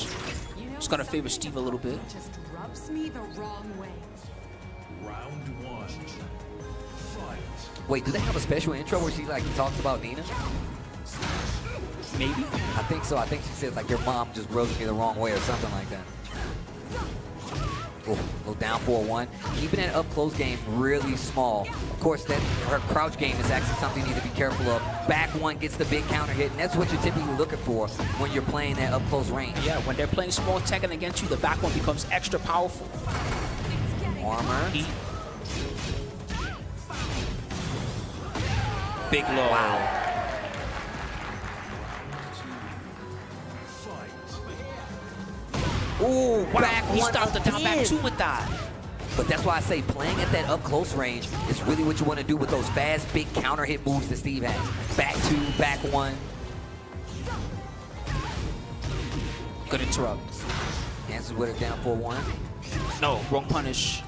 It's going to favor Steve a little bit. Just rubs me the wrong way. Round 1. Fight. Wait, do they have a special intro where she like talks about Nina? Maybe. I think so. I think she says like your mom just rubs me the wrong way or something like that. Oh, go down 4-1. Keeping that up close game really small. Of course, that her crouch game is actually something you need to be careful of. Back 1 gets the big counter hit, and that's what you're typically looking for when you're playing that up close range. Yeah, when they're playing small Tekken against you, the back one becomes extra powerful. Armor. Heat. Big low. Wow. Ooh, Wow, back he 1 stopped the down back again. 2 with that. But that's why I say playing at that up close range is really what you want to do with those fast, big counter hit moves that Steve has. Back 2, back 1. Good interrupt. Answers with it down 4-1. No, wrong punish.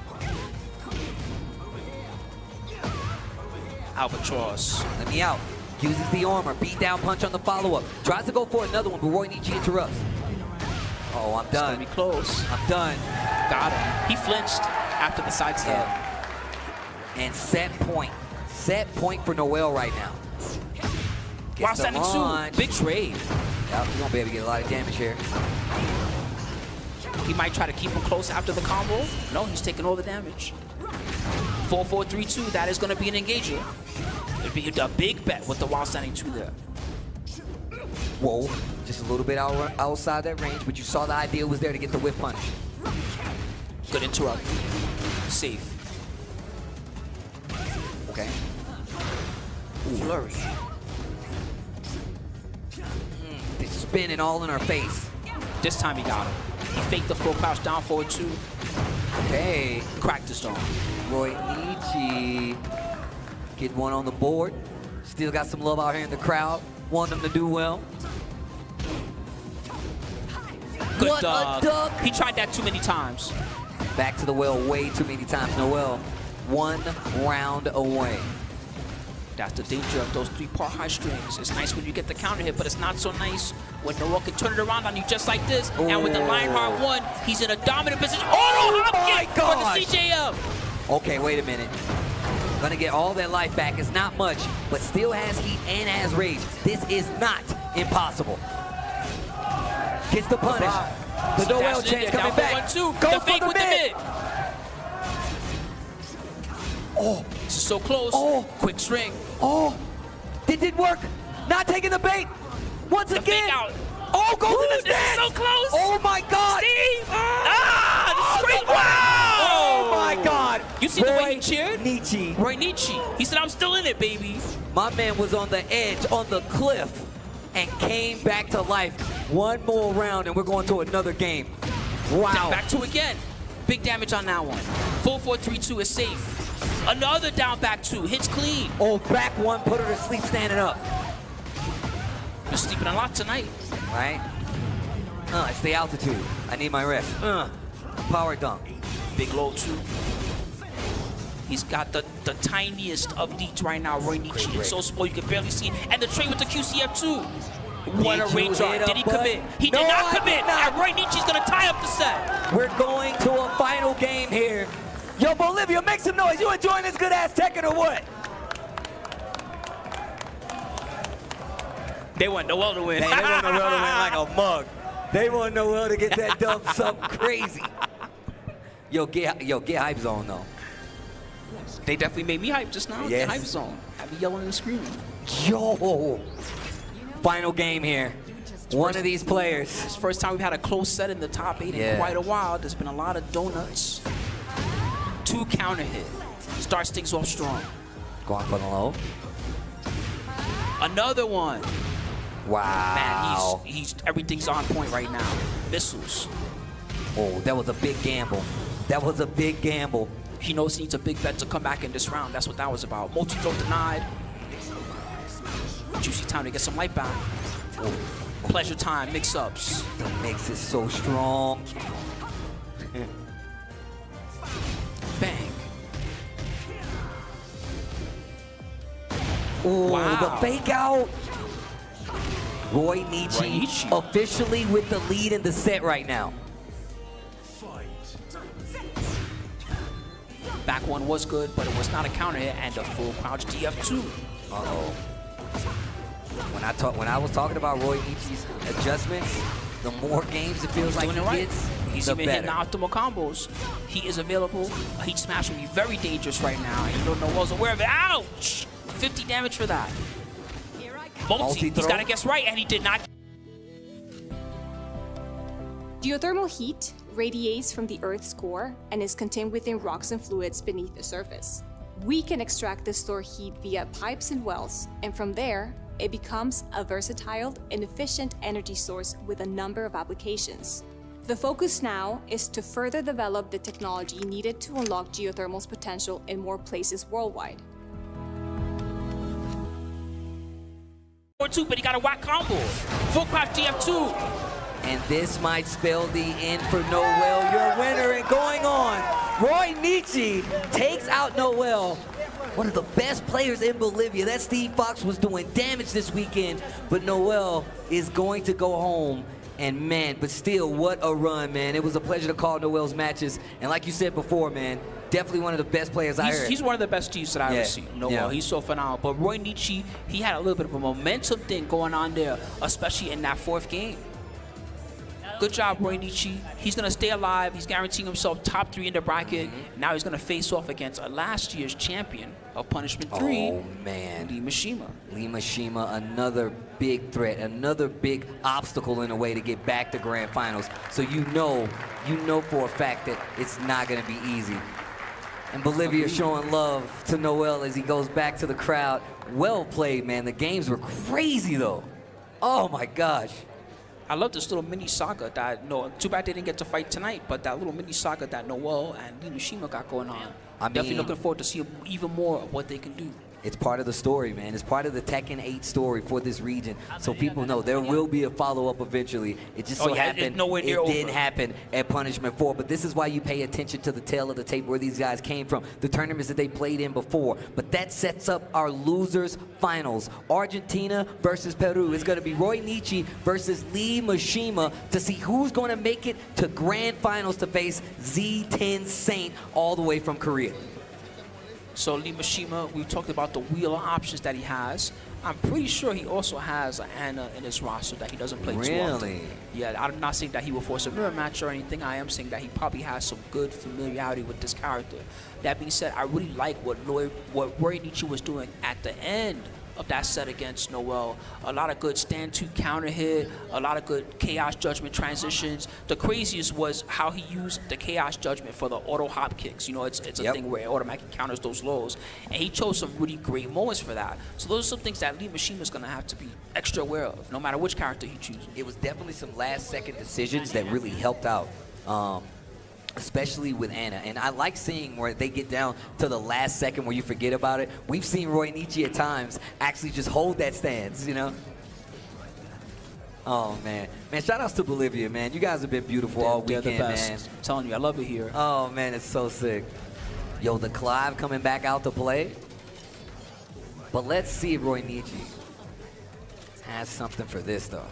Albatross. Let me out. Uses the armor. Beat down punch on the follow-up. Tries to go for another one, but Roy Nietzsche interrupts. Oh, I'm It's gonna done. be close. I'm done. Got him. He flinched after the side step. And set point. Set point for Noel right now. While Gets the standing launch. 2. Big trade. Yep, he's gonna be able to get a lot of damage here. He might try to keep him close after the combo. No, he's taking all the damage. 4-4-3-2. That is going to be an engager. It'd be a big bet with the while standing 2 there. Whoa, just a little bit outside that range, but you saw the idea was there to get the whip punch. Good interrupt. Safe. Okay. Flurry. It's spinning all in our face. This time he got him. He faked the full crouch down forward 2. Okay. Cracked his arm. Roy Nietzsche Get one on the board. Still got some love out here in the crowd. Want them to do well. Good What dog. a duck. He tried that too many times. Back to the well way too many times. Noel, 1 round away. That's the danger of those 3-part high strings. It's nice when you get the counter hit, but it's not so nice when Noel can turn it around on you just like this. And with the Lionheart 1, he's in a dominant position. Oh, no, my hop kick gosh. for the CJM. Okay, wait a minute. Gonna get all that life back. It's not much, but still has heat and has rage. This is not impossible. Gets the punish. The Noel chance coming back. Go Go the for fake the with the mid. mid. Oh, this is so close. Oh. Quick string. Oh, it did work. Not taking the bait. Once The again. fake out. Oh, goes in the This is stands. so close. Oh my God. Steve. Ah, this is great. Oh Wow. my God. You see the way he cheered? Nietzsche. Roy Nietzsche. He said, I'm still in it, baby. My man was on the edge, on the cliff, and came back to life. One more round, and we're going to another game. Wow. Back to again. Big damage on that one. 4-4-3-2 is safe. Another down back 2. Hits clean. Oh, back one, put her to sleep standing up. Been sleeping a lot tonight. Right? It's the altitude. I need my rest. Power dunk. Big low 2. He's got the tiniest of leads right now, Roy Nietzsche. It's so small you can barely see it. And the trade with the QCF 2. What a range art. Did he commit? He did not commit. And Roy Nietzsche's going to tie up the set. We're going to a final game here. Yo, Bolivia, make some noise. You enjoying this good-ass Tekken or what? They want Noel to win. Hey, they want Noel to win like a mug. They want Noel to get that dub something crazy. Yo, get hype zone, though. They definitely made me hype just now. Yes. The hype zone. Had me yelling and screaming. Yo. Final game here. One of these players. It's the first time we've had a close set in the top 8 in quite a while. There's been a lot of donuts. 2 counter hit. Starts things off strong. Going for the low. Another one. Wow. Man, he's everything's on point right now. Missiles. Oh, that was a big gamble. That was a big gamble. He knows he needs a big bet to come back in this round. That's what that was about. Multi-throw denied. Juicy time to get some light back. Pleasure time, mix-ups. The mix is so strong. Bang. Ooh, Wow. the fake out. Roy Nietzsche, Roy Nietzsche. officially with the lead in the set right now. Fight. Back one was good, but it was not a counter hit and a full crouch DF2. Uh-oh. When I was talking about Roy Nietzsche's adjustments, the more games it feels like Doing he it right. gets, He's the even hitting better. optimal combos. He is available. A heat smash will be very dangerous right now. And you don't know what's aware of it. Ouch! 50 damage for that. Multi. He's Multi-throw. got to guess right, and he did not. Geothermal heat radiates from the Earth's core and is contained within rocks and fluids beneath the surface. We can extract the stored heat via pipes and wells, and from there, it becomes a versatile and efficient energy source with a number of applications. The focus now is to further develop the technology needed to unlock geothermal's potential in more places worldwide. Or 2, but he got a whack combo. Full crouch DF2. And this might spell the end for Noel, your winner. And going on, Roy Nietzsche takes out Noel, one of the best players in Bolivia. That Steve Fox was doing damage this weekend, but Noel is going to go home. And man, but still, what a run, man. It was a pleasure to call Noel's matches. And like you said before, man, definitely one of the best players I heard. He's one of the best Chiefs that I've ever Yeah. seen. Noel, Yeah. he's so phenomenal. But Roy Nietzsche, he had a little bit of a momentum thing going on there, especially in that 4th game. Good job, Roy Nietzsche. He's going to stay alive. He's guaranteeing himself top 3 in the bracket. Now he's going to face off against last year's champion of Punishment 3, Oh, man. Lee Mishima. Lee Mishima, another big threat, another big obstacle in a way to get back to grand finals. So you know for a fact that it's not going to be easy. And Bolivia showing love to Noel as he goes back to the crowd. Well played, man. The games were crazy, though. Oh, my gosh. I love this little mini saga that, too bad they didn't get to fight tonight, but that little mini saga that Noel and Lee Mishima got going on. I mean, definitely looking forward to seeing even more of what they can do. It's part of the story, man. It's part of the Tekken 8 story for this region. So people know there will be a follow-up eventually. It just so happened nowhere near it over. didn't happen at Punishment 4. But this is why you pay attention to the tail of the tape where these guys came from, the tournaments that they played in before. But that sets up our losers finals. Argentina versus Peru. It's going to be Roy Nietzsche versus Lee Mishima to see who's going to make it to grand finals to face Z10 Saint all the way from Korea. So Lee Mishima, we talked about the wheel of options that he has. I'm pretty sure he also has an Anna in his roster that he doesn't play too often. Really? Yeah, I'm not saying that he will force a mirror match or anything. I am saying that he probably has some good familiarity with this character. That being said, I really like what Roy Nietzsche was doing at the end of that set against Noel. A lot of good stand to counter hit, a lot of good chaos judgment transitions. The craziest was how he used the chaos judgment for the auto hop kicks. You know, it's a thing where it automatically counters those lows. And he chose some really great moments for that. So those are some things that Lee Mishima is going to have to be extra aware of, no matter which character he chooses. It was definitely some last-second decisions that really helped out. Especially with Anna. And I like seeing where they get down to the last second where you forget about it. We've seen Roy Nietzsche at times actually just hold that stance, you know? Oh, man. Man, shout outs to Bolivia, man. You guys have been beautiful all They're weekend, the best. man. I'm telling you, I love it here. Oh, man, it's so sick. Yo, the Clive coming back out to play. But let's see if Roy Nietzsche has something for this, though.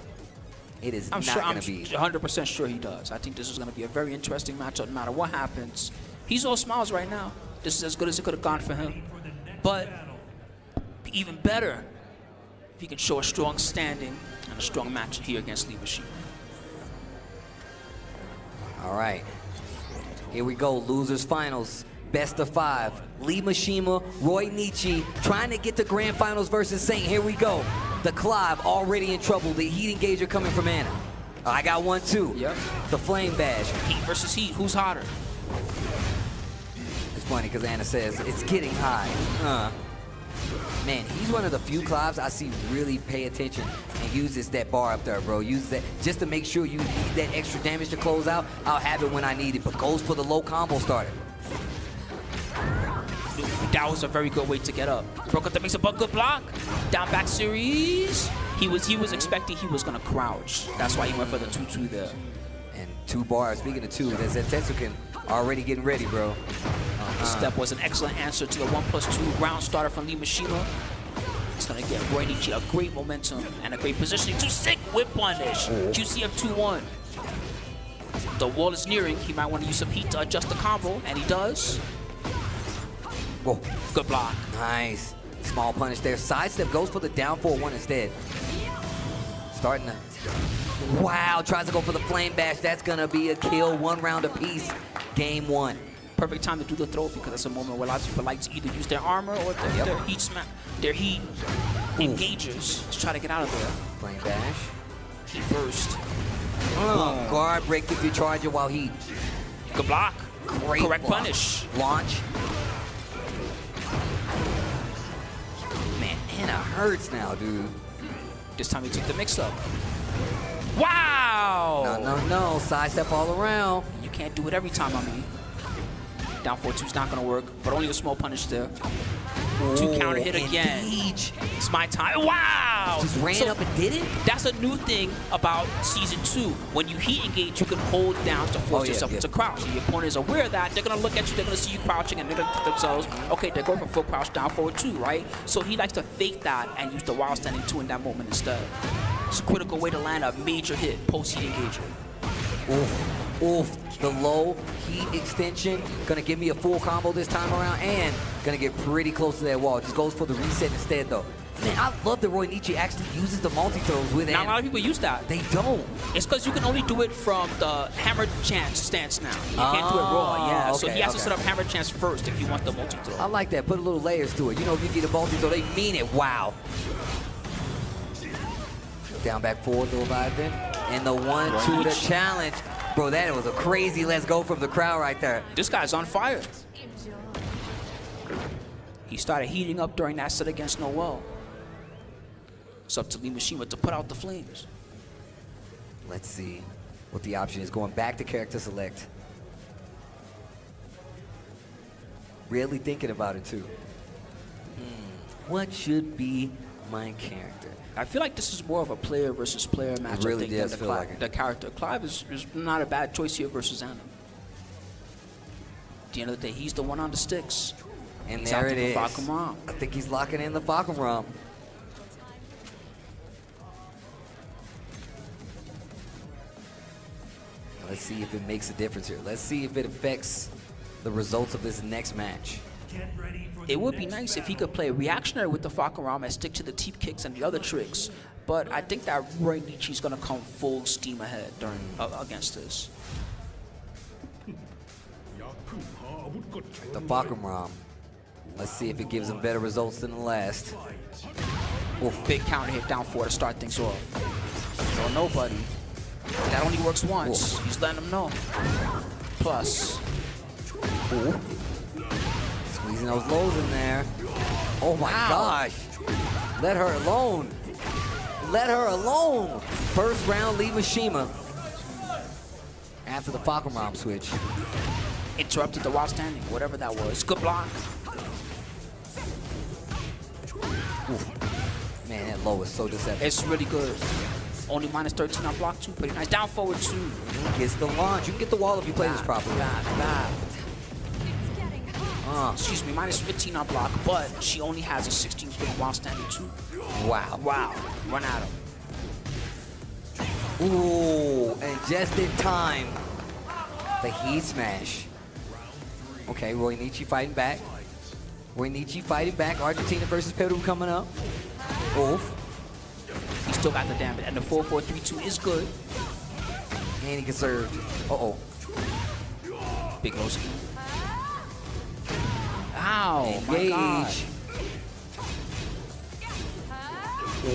It is I'm not going to be. 100% sure he does. I think this is going to be a very interesting matchup no matter what happens. He's all smiles right now. This is as good as it could have gone for him. But even better if he can show a strong standing and a strong match here against Lee Mishima. All right. Here we go. Losers finals. Best of 5. Lee Mishima, Roy Nietzsche trying to get to grand finals versus Saint. Here we go. The Clive already in trouble. The heat engager coming from Anna. I got one too. Yep. The flame bash. Heat versus heat. Who's hotter? It's funny because Anna says it's getting high. Man, he's one of the few Clives I see really pay attention and uses that bar up there, bro. Uses that just to make sure you need that extra damage to close out. I'll have it when I need it, but goes for the low combo starter. That was a very good way to get up. Broke up the mix, a good block. Down back series. He was expecting he was gonna crouch. That's why he went for the 2-2 there. And 2 bars. Speaking of 2, there's that Tetsuken already getting ready, bro. This step was an excellent answer to the 1+2 round starter from Lee Mishima. It's gonna get Roy Nietzsche a great momentum and a great positioning to sick whip punish. QCF 2-1. The wall is nearing. He might want to use some heat to adjust the combo, and he does. Whoa. Good block. Nice. Small punish there. Sidestep goes for the down 4-1 instead. Starting to... Wow, tries to go for the flame bash. That's going to be a kill. 1 round apiece. Game 1. Perfect time to do the throw because it's a moment where lots of people like to either use their armor or their heat engagers to try to get out of there. Flame bash. Heat first. Guard break if you charge it while heat. Good block. Great Correct block. punish. Launch. Man, Anna hurts now, dude. This time he took the mix-up. Wow! No. Sidestep all around. You can't do it every time, I mean. Down 4-2 is not going to work, but only a small punish there. 2 counter hit again. Engage. It's my time. Wow! Just ran up and did it? That's a new thing about Season 2. When you heat engage, you can hold down to force yourself into crouch. And your opponent is aware of that. They're going to look at you, they're going to see you crouching, and they're going to think to themselves, okay, they're going for full crouch down 4-2, right? So he likes to fake that and use the wild standing 2 in that moment instead. It's a critical way to land a major hit post-heat engagement. Oof. The low heat extension. Gonna give me a full combo this time around and gonna get pretty close to that wall. Just goes for the reset instead though. Man, I love that Roy Nietzsche actually uses the multi-throws with Not Anna. a lot of people use that. They don't. It's because you can only do it from the hammer chance stance now. You can't do it raw, yeah. So he has to set up hammer chance first if you want the multi-throw. I like that. Put a little layers to it. You know, if you get a multi-throw, they mean it. Wow. Down back forward, little Leviathan. And the 1-2 to challenge. Bro, that was a crazy let's go from the crowd right there. This guy's on fire. He started heating up during that set against Noel. It's up to Lee Mishima to put out the flames. Let's see what the option is. Going back to character select. Really thinking about it too. what should be my character? I feel like this is more of a player versus player match. really I think, does than feel like it. the character. Clive is not a bad choice here versus Anna. At the end of the day, he's the one on the sticks. And He's there out it there is. for Fakumram. I think he's locking in the Fakumram. Let's see if it makes a difference here. Let's see if it affects the results of this next match. It would be nice if he could play reactionary with the Fakumram and stick to the teep kicks and the other tricks. But I think that Roy Nietzsche's going to come full steam ahead during against this. The Fakumram. Let's see if it gives him better results than the last. Oof, big counter hit down 4 to start things off. No, nobody. That only works once. Ooh. He's letting them know. Plus. Ooh. Squeezing those lows in there. Oh my gosh. Let her alone. Let her alone. First round, Lee Mishima. After the Fakumram switch. Interrupted the while standing, whatever that was. Good block. Oof. Man, that low is so deceptive. It's really good. Only minus 13 on block 2. Pretty nice. Down forward 2. Gets the launch. You can get the wall if you play this properly. Excuse me, minus 15 on block, but she only has a 16 foot while standing 2. Wow. Wow. Run at him. Ooh, and just in time, the heat smash. Okay, Roy Nietzsche fighting back. Roy Nietzsche fighting back. Argentina versus Peru coming up. Oof. He still got the damage, and the 4-4-3-2 is good. And he gets served. Uh-oh. Big low ski. Ow, my God. Engage.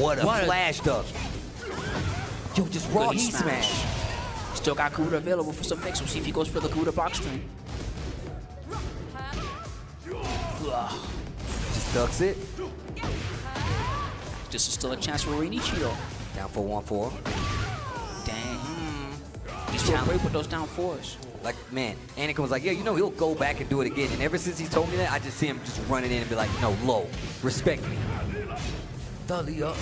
What a flash duck. Yo, just raw Good heat smash. Still got Garuda available for some mix. We'll see if he goes for the Garuda block string. Ugh. Just ducks it. This is still a chance for Reinichi though. Down for 1-4. Dang. He's so great with those down 4s. Like, man, Anakin was like, yeah, you know, he'll go back and do it again. And ever since he told me that, I just see him just running in and be like, no, low. Respect me. Dully up.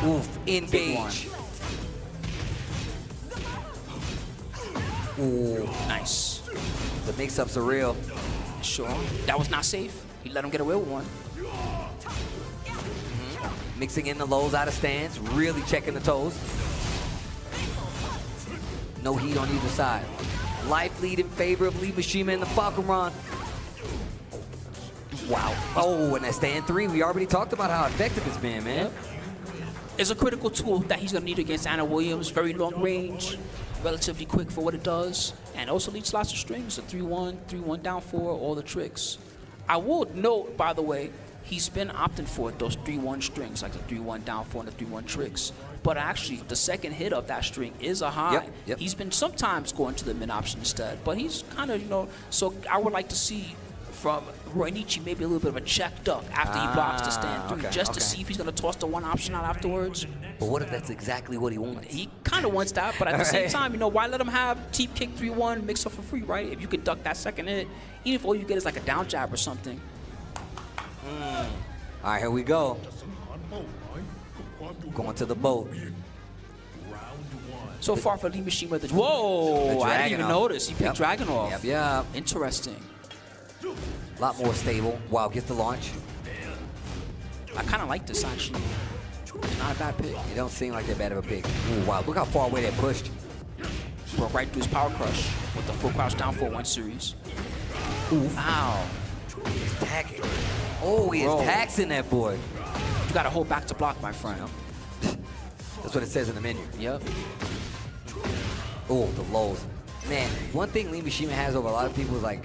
Oof, engage. Ooh, Nice. the mix-ups are real. Sure. That was not safe. He let him get away with one. Mixing in the lows out of stance, really checking the toes. No heat on either side. Life lead in favor of Lee Mishima and the Fakumram. Wow. Oh, and that stand 3, we already talked about how effective it's been, man. It's a critical tool that he's going to need against Anna Williams. Very long range, relatively quick for what it does, and also leads lots of strings. A 3-1, 3-1 down 4, all the tricks. I will note, by the way, he's been opting for those 3-1 strings, like the 3-1 down 4 and the 3-1 tricks. But actually, the second hit of that string is a high. Yep. He's been sometimes going to the mid option instead, but he's kind of, you know, so I would like to see from Roy Nietzsche maybe a little bit of a check duck after he blocks the stand 3, okay, just to see if he's going to toss the one option out afterwards. But what if that's exactly what he wants? He kind of wants that, but at the same time, you know, why let him have teep kick 3-1 mix up for free, right? If you could duck that second hit, even if all you get is like a down jab or something. All right, here we go. Going to the boat. So far for Lee Mishima, whoa, I didn't even notice. He picked Dragunov. Yep. Interesting. A lot more stable. Wow, gets the launch. I kind of like this, actually. It's not a bad pick. It don't seem like that bad of a pick. Ooh, wow, look how far away that pushed. Broke right through his power crush with the full crouch down 4-1 series. Oof. Ow. He's tagging. Oh, he is taxing that boy. You got to hold back to block, my friend. That's what it says in the menu. Yep. Oh, the lows. Man, one thing Lee Mishima has over a lot of people is like,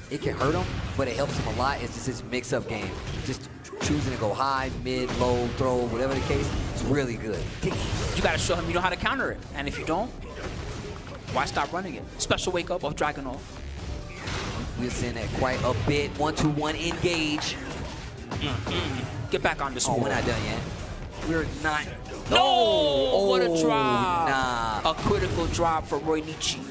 it can hurt him, but it helps him a lot. It's just his mix-up game. Just choosing to go high, mid, low, throw, whatever the case. It's really good. You got to show him you know how to counter it. And if you don't, why stop running it? Special wake-up of Dragunov. We're seeing that quite a bit. 1-2-1 engage. Get back on the score. Oh, we're not done yet. We're not. No! What a drop. Nah. A critical drop for Roy Nietzsche.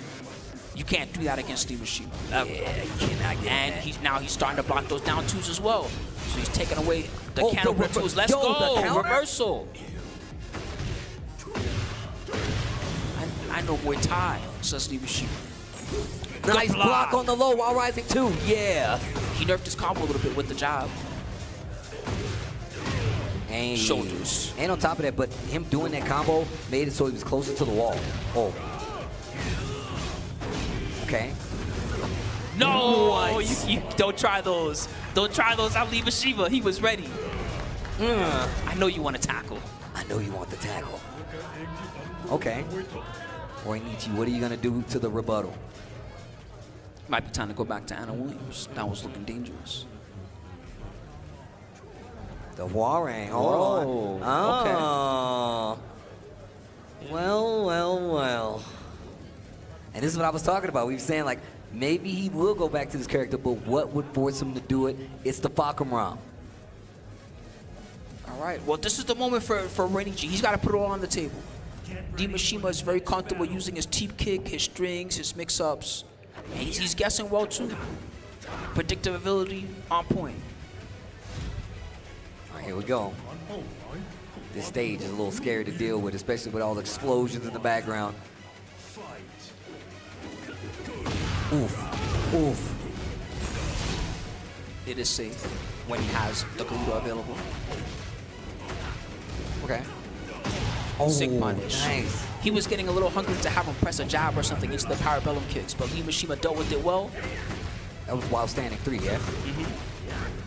You can't do that against Lee Mishima. Yeah, you cannot get And that. now he's starting to block those down twos as well. So he's taking away the Oh, cannibal the twos. Let's yo, the go. counter? Reversal. I know we're tied, says Lee Mishima. Nice block. block on the low while rising too. Yeah. He nerfed his combo a little bit with the jab. And Shoulders. And on top of that, but him doing that combo made it so he was closer to the wall. Oh. Okay. No, What? you don't try those. Don't try those on Lee Mishima. He was ready. I know you want to tackle. I know you want the tackle. Okay. Orinichi, what are you gonna do to the rebuttal? Might be time to go back to Anna Williams. That was looking dangerous. The Warang. Hold Oh, on. Oh. Well. And this is what I was talking about. We were saying, like, maybe he will go back to this character, but what would force him to do it? It's the Fakumram. All right. Well, this is the moment for Renichi. He's got to put it all on the table. Lee Mishima is very comfortable using his teep kick, his strings, his mix-ups. And he's guessing well, too. Predictability on point. All right, here we go. This stage is a little scary to deal with, especially with all the explosions in the background. Oof. It is safe when he has the Garuda available. Okay. Sick punish. Nice. He was getting a little hungry to have him press a jab or something into the parabellum kicks, but Lee Mishima dealt with it well. That was while standing 3, yeah?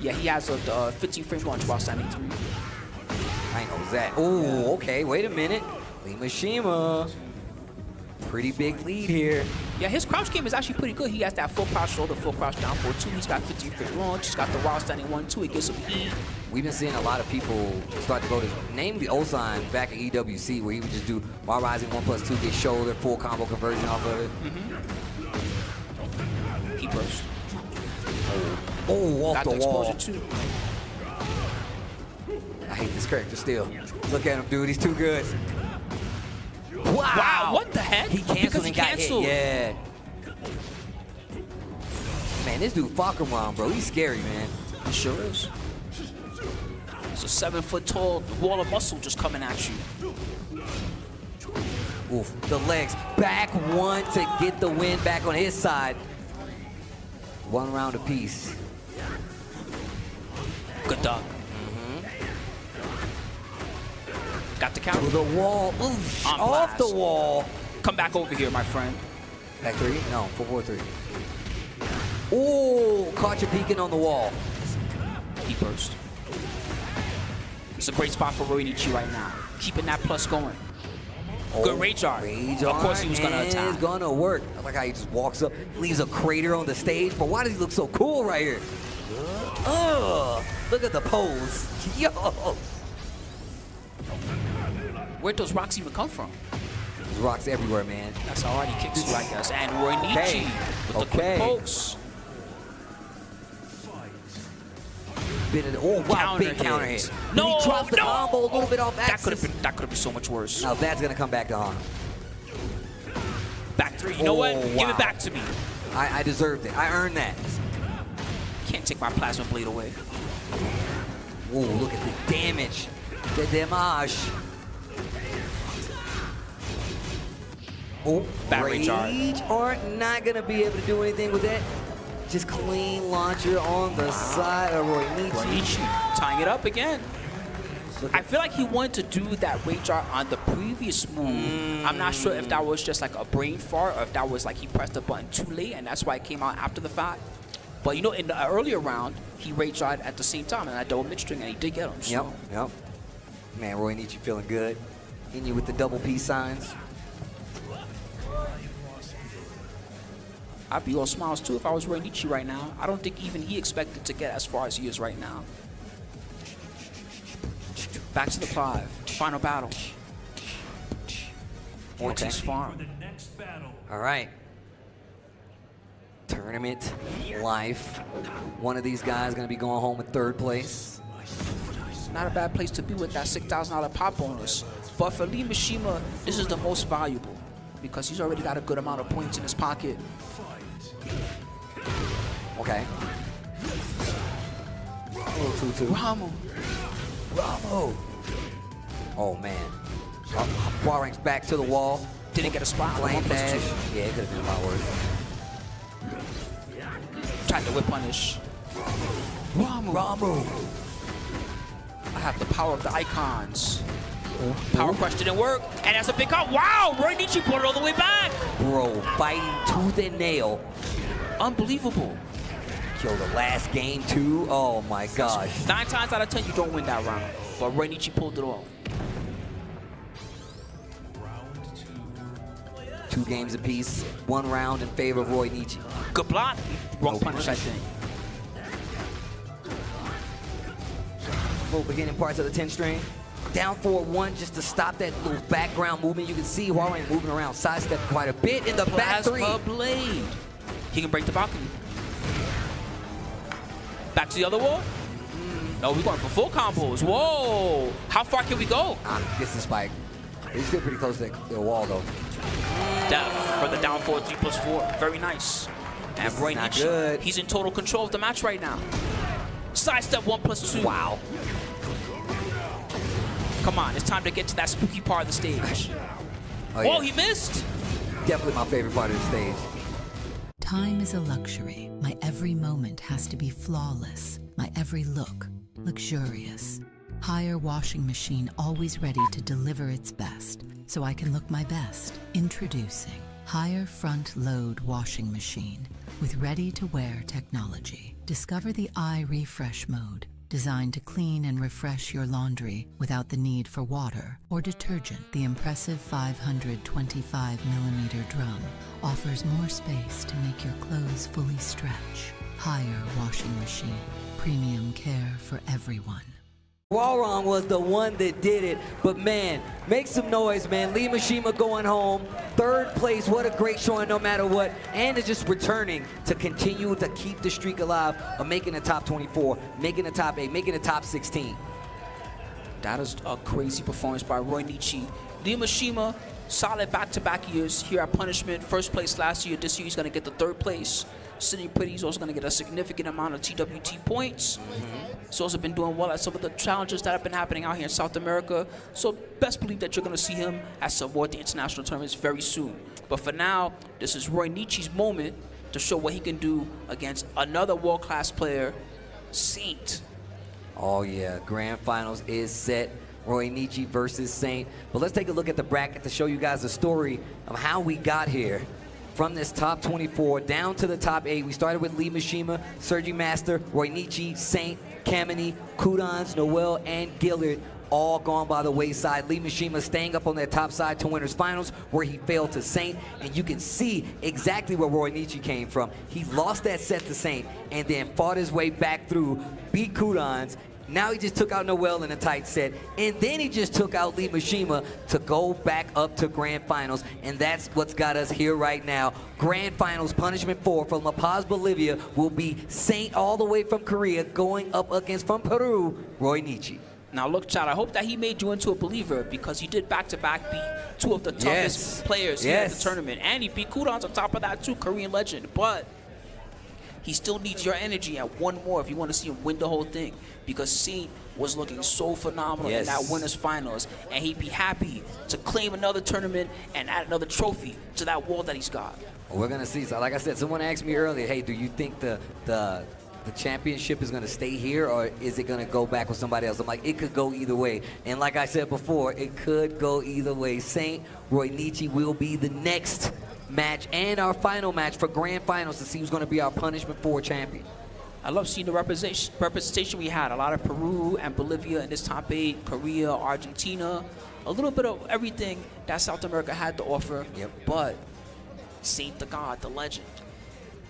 Yeah, he has a 15 frame launch while standing 3. I know that. Oh, okay. Wait a minute. Lee Mishima. Pretty big lead here. Yeah, his crouch game is actually pretty good. He has that full crouch shoulder, full crouch down 4-2. He's got 15 frame launch. He's got the while standing 1-2. He gets some heat. We've been seeing a lot of people start to go to, namely Osan back at EWC, where he would just do while rising 1+2, get shoulder, full combo conversion off of it. He burst. Oh, off Got the the wall. exposure too. I hate this character still. Look at him, dude. He's too good. Wow, what the heck? He canceled Because and got hit. Yeah. Man, this dude Fakumram, bro. He's scary, man. He sure is. It's a 7 foot tall wall of muscle just coming at you. Oof. The legs. Back one to get the win back on his side. 1 round apiece. Good dog. Got the counter. To the wall. Oof. On Off blast. the wall. Come back over here, my friend. Back 3? No, 4-4-3. Ooh, caught you peeking on the wall. He burst. It's a great spot for Ryoichi right now. Keeping that plus going. Good rage art. Rage Of course he was going to art attack. is gonna work. I like how he just walks up, leaves a crater on the stage. But why does he look so cool right here? Ugh, look at the pose. Yo. Where'd those rocks even come from? There's rocks everywhere, man. That's how hard he kicks you, I guess. And Ryoichi Okay. with the quick pokes. Oh, wow, Counter big counter hit. hit. No, He dropped the no. combo a little bit off That axis. could have been so much worse. Now that's gonna come back to haunt him. Back 3. You know what? Oh, Give wow. it back to me. I deserved it. I earned that. Can't take my plasma blade away. Whoa, look at the damage. The damage. Oh, Bad rage Rage art. Art not gonna be able to do anything with that. Just clean launcher on the side of Ryoichi. Ryoichi tying it up again. I feel like he wanted to do that rage art on the previous move. I'm not sure if that was just like a brain fart or if that was like he pressed the button too late and that's why it came out after the fact. But you know, in the earlier round, he rage arted at the same time and I double mid string and he did get him. So. Yep. Man, Ryoichi feeling good. In you with the double peace signs. I'd be all smiles too if I was Ryoichi right now. I don't think even he expected to get as far as he is right now. Back to the Clive. Final battle. Ortiz Farm. All right. Tournament life. One of these guys gonna be going home in 3rd place. Not a bad place to be with that $6,000 pop bonus. But for Lee Mishima, this is the most valuable. because he's already got a good amount of points in his pocket. Okay. Oh, 2-2. Ramo. Oh, man. Warring's back to the wall. Didn't get a spot. Flame 1+2. dash. Yeah, it could have been a lot worse. Tried to whip punish. Ramu. I have the power of the icons. Power crush didn't work, and that's a big cut. Wow, Roy Nietzsche put it all the way back. Bro, fighting tooth and nail. Unbelievable. Yo, the last game, too. Oh, my gosh. 9 times out of 10, you don't win that round. But Roy Nietzsche pulled it off. 2 games apiece. 1 round in favor of Roy Nietzsche. Good block. Wrong No punish, I punish. think. Little beginning parts of the 10 string. Down 4-1 just to stop that little background movement. You can see Warren moving around, sidestep quite a bit in the back 3. Plasma blade. He can break the balcony. Back to the other wall. No, we're going for full combos. Whoa. How far can we go? Gets the spike. He's still pretty close to the wall, though. Death for the down 4, 3+4. Very nice. And This is Roy not Nietzsche, good. he's in total control of the match right now. Sidestep 1+2. Wow. Come on, it's time to get to that spooky part of the stage. Oh, Whoa, yeah. he missed. Definitely my favorite part of the stage. Time is a luxury. My every moment has to be flawless. My every look, luxurious. Hire washing machine always ready to deliver its best, so I can look my best. Introducing Hire Front Load Washing Machine with ready-to-wear technology. Discover the eye refresh mode, designed to clean and refresh your laundry without the need for water or detergent. The impressive 525mm drum offers more space to make your clothes fully stretch. Hire washing machine. Premium care for everyone. Warren was the one that did it, but man, make some noise, man. Lee Mishima going home, 3rd place. What a great showing, no matter what, and is just returning to continue to keep the streak alive of making the top 24, making the top 8, making the top 16. That is a crazy performance by Roy Nietzsche. Lee Mishima, solid back-to-back years here at Punishment. 1st place last year. This year he's going to get the 3rd place. Sidney Pretty's also going to get a significant amount of TWT points. He's also been doing well at some of the challenges that have been happening out here in South America. So best believe that you're going to see him at some more of the international tournaments very soon. But for now, this is Roy Nietzsche's moment to show what he can do against another world-class player, Saint. Oh yeah, grand finals is set. Roy Nietzsche versus Saint. But let's take a look at the bracket to show you guys the story of how we got here. From this top 24 down to the top 8, we started with Lee Mishima, Sergi Master, Roy Nietzsche, Saint, Kamini, Kudans, Noel, and Gillard, all gone by the wayside. Lee Mishima staying up on that top side to winners finals, where he failed to Saint, and you can see exactly where Roy Nietzsche came from. He lost that set to Saint, and then fought his way back through, beat Kudans. Now he just took out Noel in a tight set, and then he just took out Lee Mishima to go back up to Grand Finals, and that's what's got us here right now. Grand Finals, Punishment 4 from La Paz, Bolivia, will be Saint all the way from Korea going up against, from Peru, Roy Nietzsche. Now look, Chad, I hope that he made you into a believer, because he did back-to-back beat 2 of the toughest players here at the tournament, and he beat Kudans on top of that too, Korean legend. But he still needs your energy and 1 more if you want to see him win the whole thing, because Saint was looking so phenomenal in that winners finals, and he'd be happy to claim another tournament and add another trophy to that wall that he's got. We're gonna see. So like I said, someone asked me earlier, hey, do you think the championship is gonna stay here, or is it gonna go back with somebody else? I'm like, it could go either way. And like I said before, it could go either way. Saint, Roy Nietzsche will be the next match and our final match for Grand Finals to see who's going to be our Punishment 4 champion. I love seeing the representation we had. A lot of Peru and Bolivia in this top 8, Korea, Argentina, a little bit of everything that South America had to offer. But Saint the God, the legend.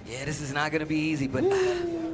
Yeah, this is not going to be easy, but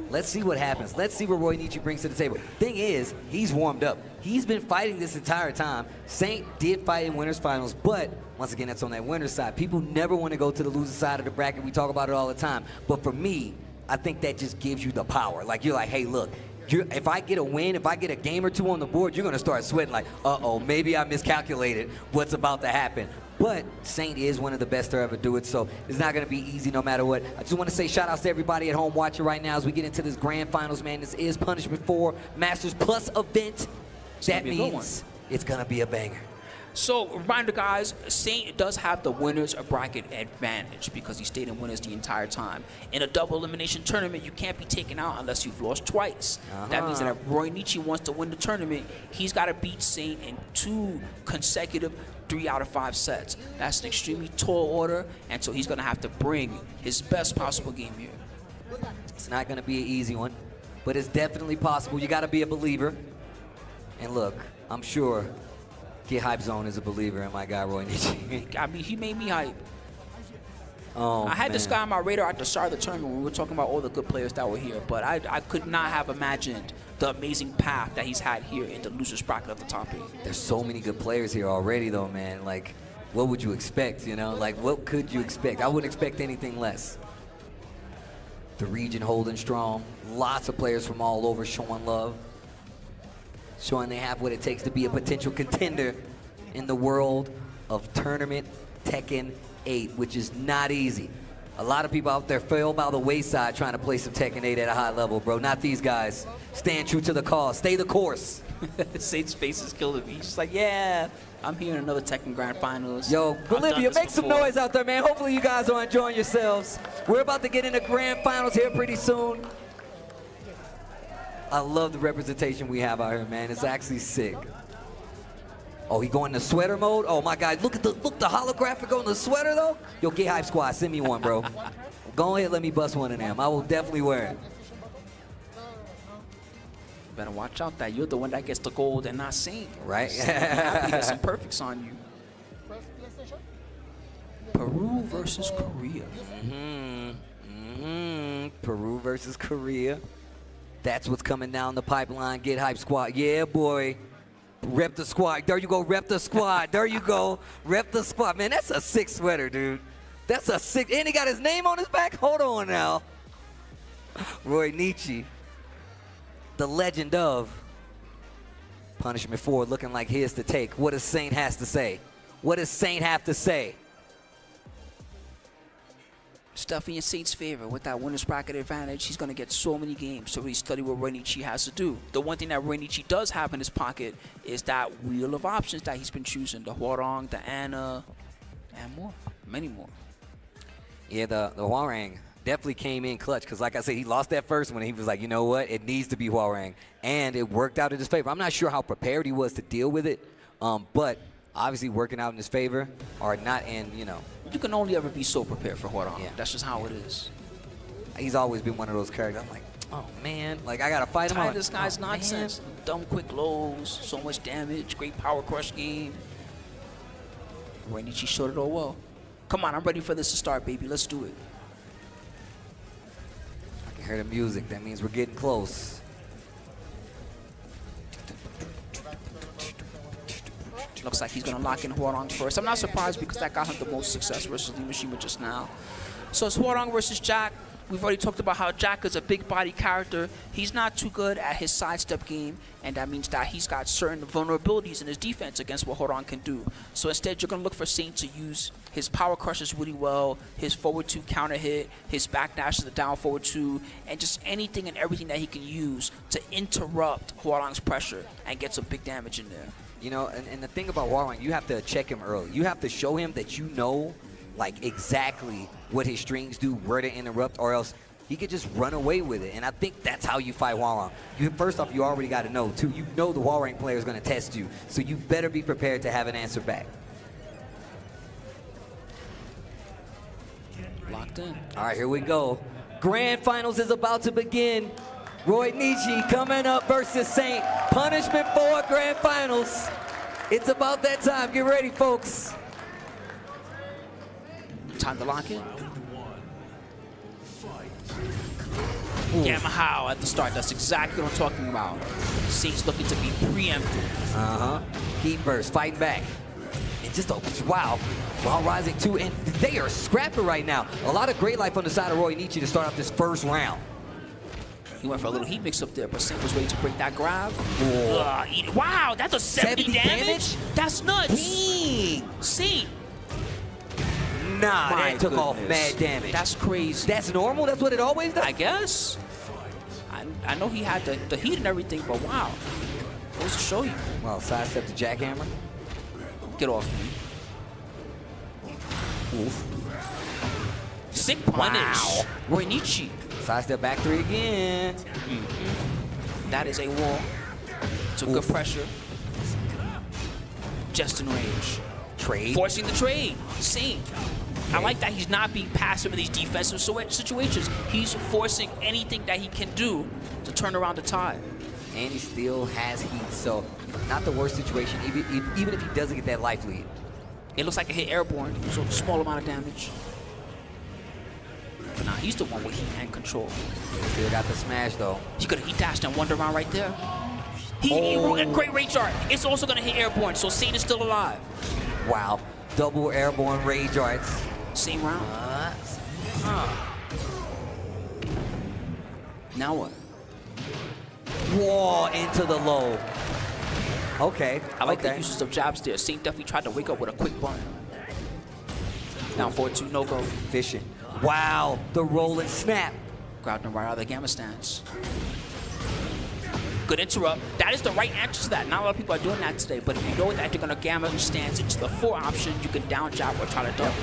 let's see what happens. Let's see what Roy Nietzsche brings to the table. Thing is, he's warmed up. He's been fighting this entire time. Saint did fight in winners finals, but once again, that's on that winner's side. People never want to go to the loser side of the bracket. We talk about it all the time. But for me, I think that just gives you the power. Like, you're like, hey, look, if I get a win, if I get a game or two on the board, you're gonna start sweating like, uh-oh, maybe I miscalculated what's about to happen. But Saint is one of the best to ever do it, so it's not gonna be easy no matter what. I just wanna say shout outs to everybody at home watching right now as we get into this grand finals, man. This is Punishment 4 Masters Plus event. That means it's gonna be a banger. So, reminder, guys, Saint does have the winner's bracket advantage because he stayed in winners the entire time. In a double elimination tournament, you can't be taken out unless you've lost twice. That means that if Roy Nietzsche wants to win the tournament, he's got to beat Saint in 2 consecutive 3 out of 5 sets. That's an extremely tall order, and so he's going to have to bring his best possible game here. It's not going to be an easy one, but it's definitely possible. You got to be a believer. And look, I'm sure Get Hype Zone is a believer in my guy Roy Nietzsche. I mean, he made me hype. Oh, I had man. this guy on my radar at the start of the tournament when we were talking about all the good players that were here, but I could not have imagined the amazing path that he's had here in the loser's bracket of the top 8. There's so many good players here already, though, man. Like, what would you expect, you know? Like, what could you expect? I wouldn't expect anything less. The region holding strong. Lots of players from all over showing love. Showing they have what it takes to be a potential contender in the world of Tournament Tekken 8, which is not easy. A lot of people out there fell by the wayside trying to play some Tekken 8 at a high level, bro. Not these guys. Stand true to the cause. Stay the course. Saint's face is killing me. He's just like, yeah, I'm here in another Tekken Grand Finals. Yo, I've Bolivia, done this make some before. noise out there, man. Hopefully you guys are enjoying yourselves. We're about to get into Grand Finals here pretty soon. I love the representation we have out here, man. It's actually sick. Oh, he going to sweater mode? Oh my God, look the holographic on the sweater though. Yo, Get Hype Squad, send me one, bro. Go ahead, let me bust one of them. I will definitely wear it. Better watch out that you're the one that gets the gold and not Saint. Right? Happy to get some perfects on you. Peru versus Korea. Peru versus Korea. That's what's coming down the pipeline. Get Hype Squad. Yeah, boy. Rep the squad. There you go. Rep the squad. There you go. Rep the squad. Man, that's a sick sweater, dude. That's a sick. And he got his name on his back. Hold on now. Roy Nietzsche, the legend of Punishment 4, looking like his to take. What does Saint has to say? What does Saint have to say? Stuffy in Saint's favor with that winner's bracket advantage. He's going to get so many games to really study what Roy Nietzsche has to do. The one thing that Roy Nietzsche does have in his pocket is that wheel of options that he's been choosing. The Hwarang, the Anna, and more. Many more. Yeah, the Hwarang definitely came in clutch because, like I said, he lost that first one. And he was like, you know what? It needs to be Hwarang. And it worked out in his favor. I'm not sure how prepared he was to deal with it, but obviously working out in his favor or not in, you know. You can only ever be so prepared for Hwarang. Yeah. That's just how it is. He's always been one of those characters. I'm like, oh, man. Like, I got to fight him. Tired I'm of this like, guy's oh, nonsense. man. Dumb quick lows, so much damage, great power crush game. Roy Nietzsche showed it all well. Come on, I'm ready for this to start, baby. Let's do it. I can hear the music. That means we're getting close. Looks like he's going to lock in Hwarang first. I'm not surprised because that got him the most success versus Lee Mishima just now. So it's Hwarang versus Jack. We've already talked about how Jack is a big body character. He's not too good at his sidestep game, and that means that he's got certain vulnerabilities in his defense against what Hwarang can do. So instead, you're going to look for Saint to use his power crushes really well, his forward 2 counter hit, his backdash to the down forward 2, and just anything and everything that he can use to interrupt Hwarang's pressure and get some big damage in there. You know, and the thing about Hwarang, you have to check him early. You have to show him that you know, like, exactly what his strings do, where to interrupt, or else he could just run away with it. And I think that's how you fight Hwarang. First off, you already got to know, too. You know the Hwarang player is going to test you, so you better be prepared to have an answer back. Locked in. All right, here we go. Grand Finals is about to begin. Roy Nietzsche coming up versus Saint. Punishment 4 Grand Finals. It's about that time. Get ready, folks. Time to lock in. Gamma How at the start. That's exactly what I'm talking about. Saint's looking to be preemptive. Heat burst, fighting back. And just, wow. While rising too, and they are scrapping right now. A lot of great life on the side of Roy Nietzsche to start off this first round. He went for a little heat mix up there, but Saint was ready to break that grab. Wow, that's a 70 damage? That's nuts. Dang. Saint. Nah, My that took off goodness. mad damage. That's crazy. That's normal? That's what it always does? I guess. I know he had the heat and everything, but wow. Goes to show you. Well, sidestep the jackhammer. Get off me. Oof. Sick punish. Wow. Renichi. Sidestep back three again. That is a wall. Took good pressure. Just in range. Trade. Forcing the trade. Saint. I like that he's not being passive in these defensive situations. He's forcing anything that he can do to turn around the tide. And he still has heat, so not the worst situation, even if he doesn't get that life lead. It looks like it hit airborne, so a small amount of damage. But nah, he's the one with heat and control. Still got the smash, though. He could have heat dashed and won the round right there. He a great rage art. It's also going to hit airborne, so Saint is still alive. Wow. Double airborne rage arts. Same round. Now what? Wall into the low. Okay. I like the uses of jabs there. Saint definitely tried to wake up with a quick bun. Down 4-2, no go. Fishing. Wow. The roll and snap. Grabbed him right out of the gamma stance. Good interrupt. That is the right answer to that. Not a lot of people are doing that today, but if you know that you're going to gamma stance into the 4 option, you can down jab or try to double.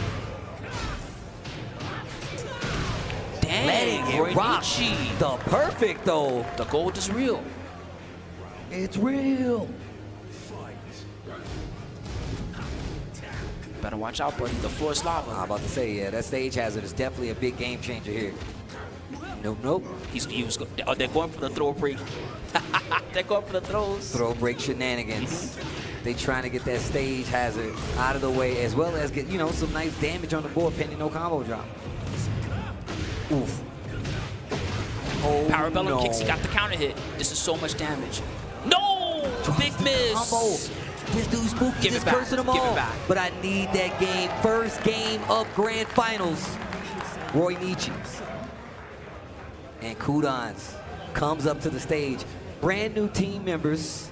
Dang, Letting it rock. Renichi. The perfect, though. The gold is real. It's real. Better watch out, buddy. The floor is lava. I'm about to say, yeah, that stage hazard is definitely a big game changer here. Nope, nope. They're going for the throw break. They're going for the throws. Throw break shenanigans. They trying to get that stage hazard out of the way, as well as get, you know, some nice damage on the board pending no combo drop. Oof. Oh, Parabellum no. kicks. He got the counter hit. This is so much damage. No! Big miss. Combo. This dude's spooky. Give it Just back. cursing them Give all. it back. But I need that game. First game of Grand Finals. Roy Nietzsche. And Kudans comes up to the stage. Brand new team members.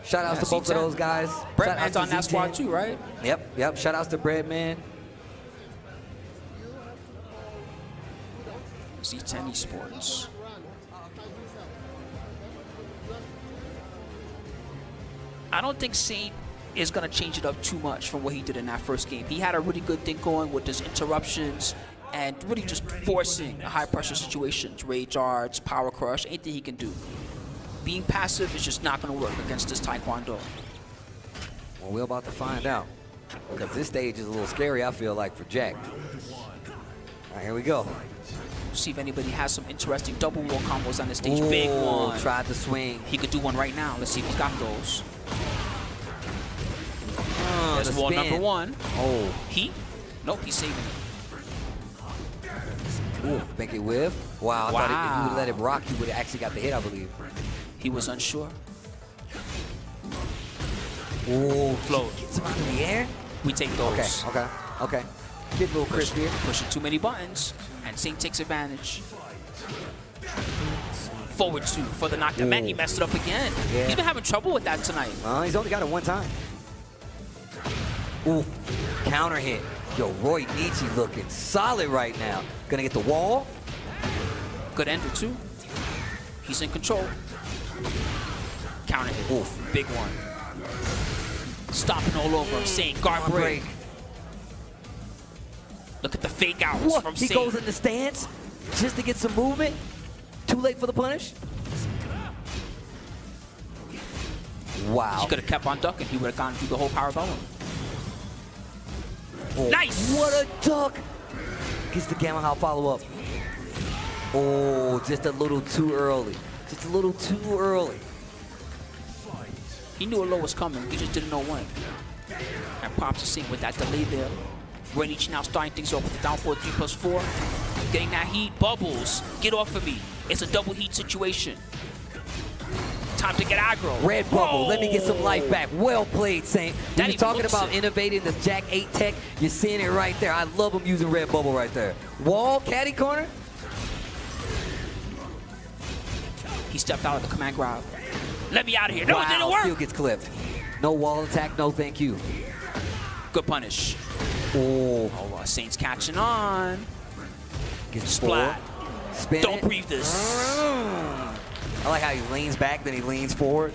Shout outs to both of those guys. Breadman's on that squad too, right? Yep. Shout outs to Breadman. Z10 Esports. I don't think Saint is going to change it up too much from what he did in that first game. He had a really good thing going with his interruptions and really just forcing high pressure situations, rage arts, power crush, anything he can do. Being passive is just not going to work against this Taekwondo. Well, we're about to find out. Because this stage is a little scary, I feel like, for Jack. All right, here we go. See if anybody has some interesting double wall combos on the stage. Ooh, Big one. Tried to swing. He could do one right now. Let's see if he's got those. There's the wall spin. number 1. Oh. Heat? Nope, he's saving it. Ooh, make it whiff. Wow, I thought if you would let it rock, he would have actually got the hit, I believe. He was unsure. Ooh, Float. gets him out of the air. We take those. Okay. Get a little crisp here. Pushing too many buttons, and Saint takes advantage. Forward 2 for the knockdown. Man, he messed it up again. Yeah. He's been having trouble with that tonight. He's only got it one time. Ooh, counter hit. Yo, Roy Nietzsche looking solid right now. Gonna get the wall. Good ender too. He's in control. Counter hit. Oof. Big one. Stopping all over him. Saint guard break. Look at the fake outs What? from He Saint. goes in the stance just to get some movement. Too late for the punish. Wow. He could have kept on ducking. He would have gone through the whole parabellum. Oh, Nice! What a duck! Gets the Gamma Hop follow-up. Oh, just a little too early. Just a little too early. He knew a low was coming. He just didn't know when. And props to Saint with that delay there. Renichi now starting things off with the down 4-3+4. Getting that heat. Bubbles. Get off of me. It's a double heat situation. Time to get aggro. Red bubble. Whoa. Let me get some life back. Well played, Saint. That When you're even talking looks about it. innovating the Jack 8 tech, you're seeing it right there. I love him using red bubble right there. Wall, caddy corner. He stepped out of the command grab. Let me out of here. No, wow, it didn't work. Still gets clipped. No wall attack, no thank you. Good punish. Oh, Saint's catching on. gets Splat. forward. Spin Don't it. breathe this. I like how he leans back, then he leans forward.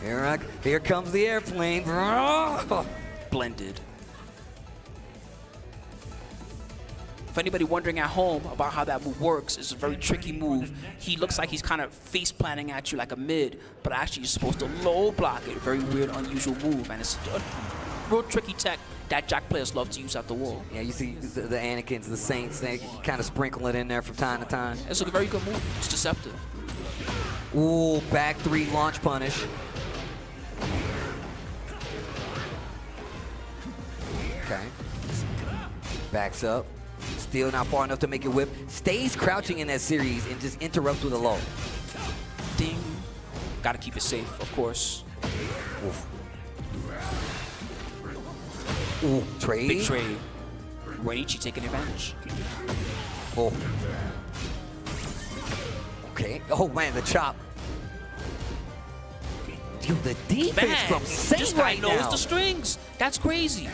Here comes the airplane. Blended. For anybody wondering at home about how that move works, it's a very tricky move. He looks like he's kind of face planting at you like a mid, but actually you're supposed to low block it. Very weird, unusual move, and it's a real tricky tech that Jack players love to use at the wall. Yeah, you see the Anakins, the Saints, they kind of sprinkle it in there from time to time. It's a very good move. It's deceptive. Ooh, back 3 launch punish. Okay. Backs up. Still not far enough to make it whip. Stays crouching in that series and just interrupts with a low. Ding. Gotta keep it safe, of course. Oof. Ooh, trade. Big trade. Renichi taking advantage. Oh. Okay. Oh, man, the chop. Dude, the defense from Saint this guy right knows now. the strings. That's crazy.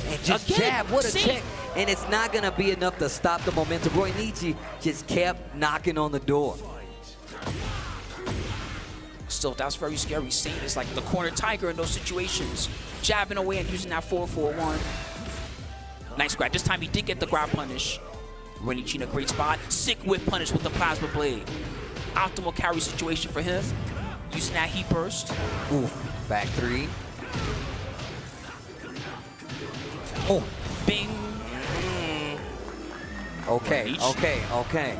And just Again, jab, what a Saint. check. And it's not going to be enough to stop the momentum. Roy Nietzsche just kept knocking on the door. Still, that's very scary. Saint is like the corner tiger in those situations. Jabbing away and using that 4-4-1. Nice grab. This time he did get the grab punish. Renichi in a great spot. Sick whip punish with the plasma blade. Optimal carry situation for him. Using that heat burst. Oof. Back 3. Oh. Bing. Okay, okay.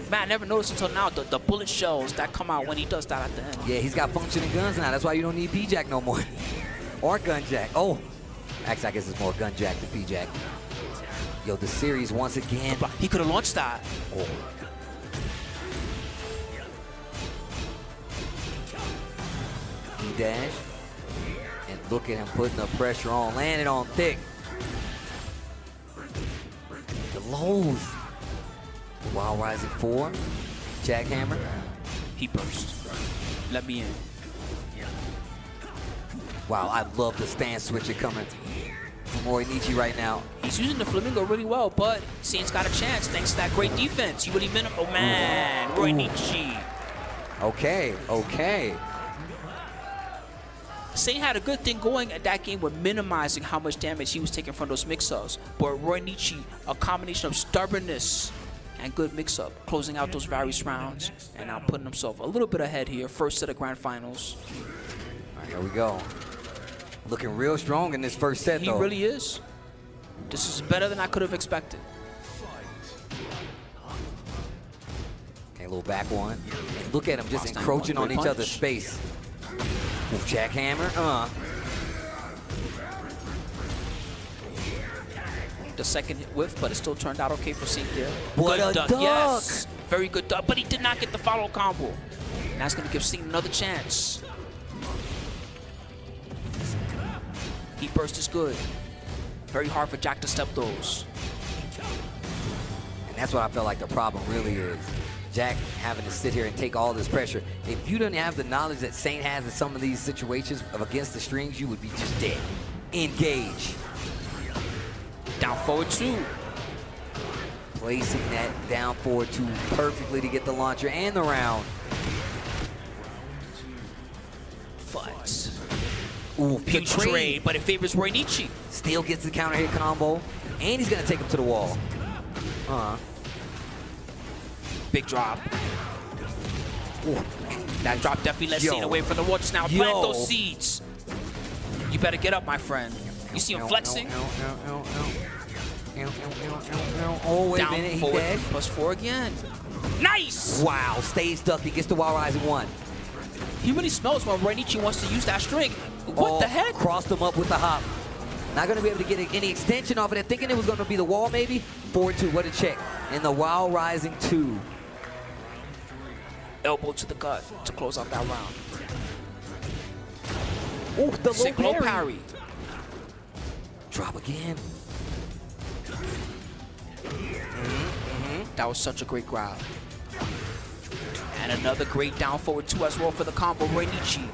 Man, I never noticed until now the bullet shells that come out when he does that at the end. Yeah, he's got functioning guns now. That's why you don't need P-Jack no more. Or Gun Jack. Oh. Actually, I guess it's more Gun Jack than P-Jack. Yo, the series once again. He could have launched that. Oh. E-dash. And look at him putting the pressure on. Landing on thick. The lows. Wild Rising 4. Jackhammer. He burst. Let me in. Wow, I love the stance switcher coming from Roy Nietzsche right now. He's using the Flamingo really well, but Saint's got a chance thanks to that great defense. He really been, oh man, Roy Nietzsche. Okay, okay. Saint had a good thing going at that game with minimizing how much damage he was taking from those mix-ups. But Roy Nietzsche, a combination of stubbornness and good mix-up, closing out those various rounds, and now putting himself a little bit ahead here, first to the grand finals. All right, here we go. Looking real strong in this first set, He though. really is. This is better than I could have expected. Okay, a little back one. And look at him just Lost encroaching one. on Great each other's punch. space. Ooh, jackhammer. The second hit whiff, but it still turned out okay for Saint there. What Good a duck. duck. Yes. Very good duck, but he did not get the follow combo. And that's going to give Saint another chance. He burst is good. Very hard for Jack to step those. And that's what I felt like the problem really is. Jack having to sit here and take all this pressure. If you didn't have the knowledge that Saint has in some of these situations of against the strings, you would be just dead. Engage. Down forward 2. Placing that down forward 2 perfectly to get the launcher and the round. But Ooh, huge trade, but it favors Roy Nietzsche. Still gets the counter hit combo, and he's gonna take him to the wall. Big drop. Ooh. That drop definitely lets Yo. Saint away from the watch. Now Yo. plant those seeds. You better get up, my friend. You see him flexing? Oh, wait a Down minute, he forward, dashed. +4 again. Nice! Wow, stays stuck. He gets the Wild Rising 1. He really smells when Roy Nietzsche wants to use that string. What the heck? Crossed him up with the hop. Not going to be able to get any extension off of it. Thinking it was going to be the wall, maybe. 4-2, what a check. And the Wild Rising 2. Elbow to the gut to close out that round. Ooh, the Sick low low parry. parry. Drop again. That was such a great grab. And another great down forward 2 as well for the combo. Reinichi,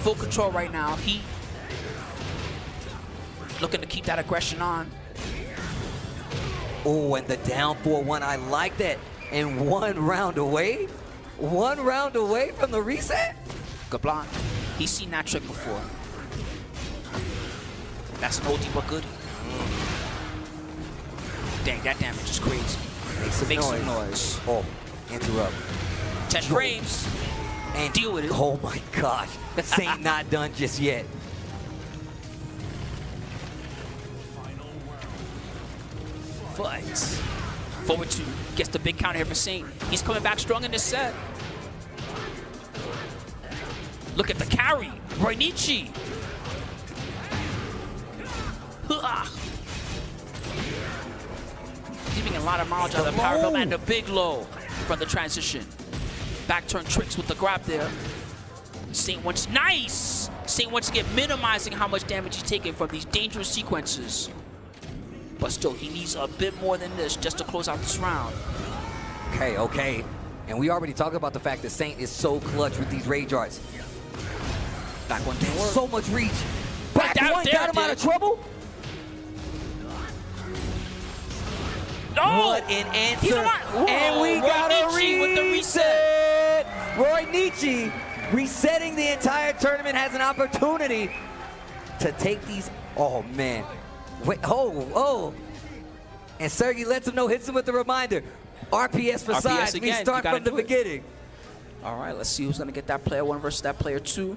full control right now. He looking to keep that aggression on. Oh, and the down 4-1. I like that. And 1 round away? 1 round away from the reset? Good block. He's seen that trick before. That's an oldie but goodie. Dang, that damage is crazy. Make some noise. Oh, interrupt. 10 frames. And deal with it. Oh my gosh. Saint not done just yet. Fight. Forward 2. Gets the big counter here for Saint. He's coming back strong in this set. Look at the carry. Reinichi. Giving a lot of mileage on the power bomb and the big low from the transition. Back turn tricks with the grab there. Saint wants, nice! Saint wants to get minimizing how much damage he's taking from these dangerous sequences. But still, he needs a bit more than this just to close out this round. Okay, okay. And we already talked about the fact that Saint is so clutch with these rage arts. Back one didn't work. So much reach. Back one got him out of trouble. No! What an answer. And we got a reset. With the reset. Reinichi resetting the entire tournament has an opportunity to take these. Oh, man. Wait, oh. And Sergey lets him know, hits him with the reminder. RPS for sides. We start from the beginning. All right, let's see who's going to get that player 1 versus that player 2.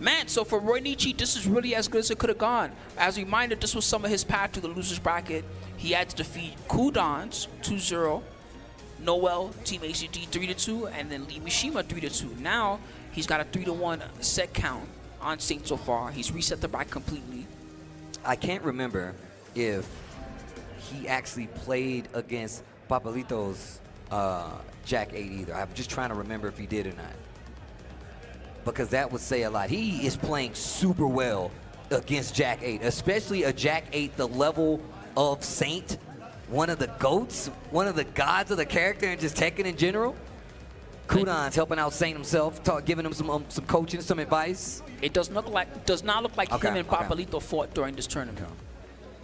Man, so for Reinichi, this is really as good as it could have gone. As a reminder, this was some of his path to the loser's bracket. He had to defeat Kudans 2-0, Noel, Team ACD 3-2, and then Lee Mishima 3-2. Now, he's got a 3-1 set count on Saint so far. He's reset the bracket completely. I can't remember if he actually played against Papalito's Jack 8 either. I'm just trying to remember if he did or not. Because that would say a lot. He is playing super well against Jack 8, especially a Jack 8 the level of Saint, one of the GOATs, one of the gods of the character and just Tekken in general. Kudans helping out Saint himself, giving him some coaching, some advice. It does not look like him and Papalito fought during this tournament.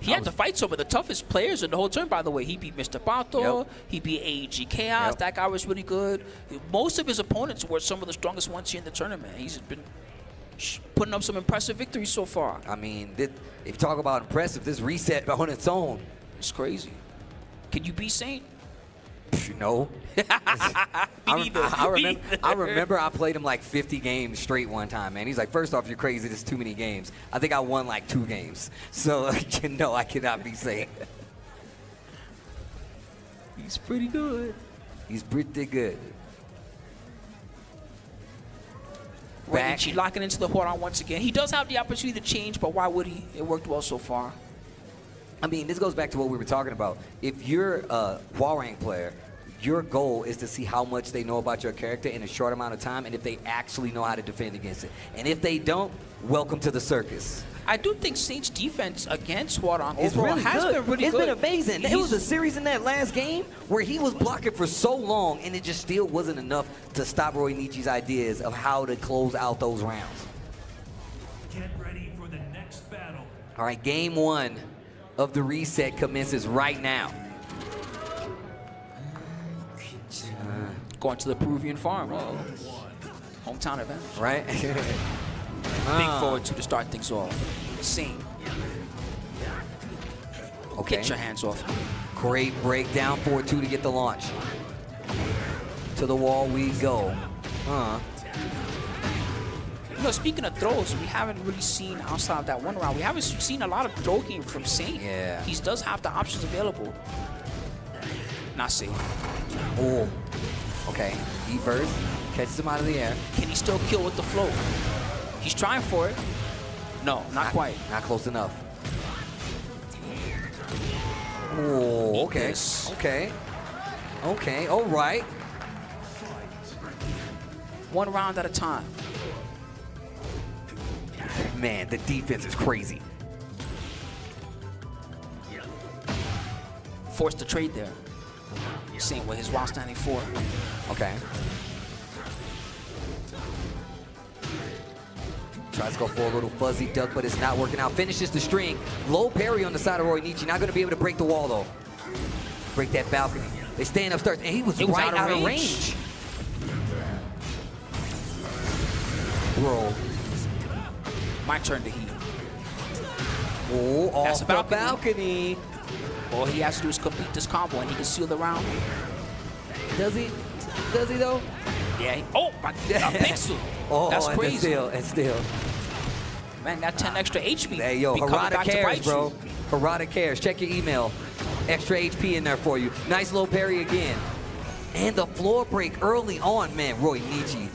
He had to fight some of the toughest players in the whole tournament, by the way. He beat Mr. Pato. He beat AEG Chaos. That guy was really good. Most of his opponents were some of the strongest ones here in the tournament. He's been putting up some impressive victories so far. I mean, if you talk about impressive, this reset on its own. It's crazy. Can you beat Saint? No. I remember I played him like 50 games straight one time, man. He's like, first off, you're crazy. There's too many games. I think I won like 2 games. So, no, I cannot be Saint. He's pretty good. He's pretty good. Reinichi locking into the Huaron once again. He does have the opportunity to change, but why would he? It worked well so far. I mean, this goes back to what we were talking about. If you're a Huarang player, your goal is to see how much they know about your character in a short amount of time and if they actually know how to defend against it. And if they don't, welcome to the circus. I do think Saint's defense against Huarang has been really good. It's been amazing. It was a series in that last game where he was blocking for so long and it just still wasn't enough to stop Reinichi's ideas of how to close out those rounds. Get ready for the next battle. All right, game 1 of the reset commences right now. Going to the Peruvian farm. Hometown event. Right? Big forward 2 to start things off. Saint. Okay. Get your hands off me. Great breakdown, 4-2 to get the launch. To the wall we go. You know, speaking of throws, we haven't really seen outside of that one round. We haven't seen a lot of throw game from Saint. Yeah. He does have the options available. Not safe. Oh. Okay. Deep first. Catches him out of the air. Can he still kill with the float? He's trying for it. No, not quite. Not close enough. Oh, okay. Okay. Okay. All right. One round at a time. Man, the defense is crazy. Forced to trade there. Same with his while standing 4. Okay. Tries to go for a little fuzzy duck, but it's not working out. Finishes the string. Low parry on the side of Roy Nietzsche. Not going to be able to break the wall, though. Break that balcony. They stand upstairs, and he was right out of range. Bro. My turn to heat. Oh, That's off a the balcony. balcony. All he has to do is complete this combo, and he can seal the round. Does he? Does he, though? Yeah. Oh, my God. A pixel. Oh, that's and crazy. And still. Man, that 10 extra HP. Hey, yo, be coming Harada back to cares, bite bro. you. Harada cares. Check your email. Extra HP in there for you. Nice low parry again. And the floor break early on, man. Roy Nietzsche.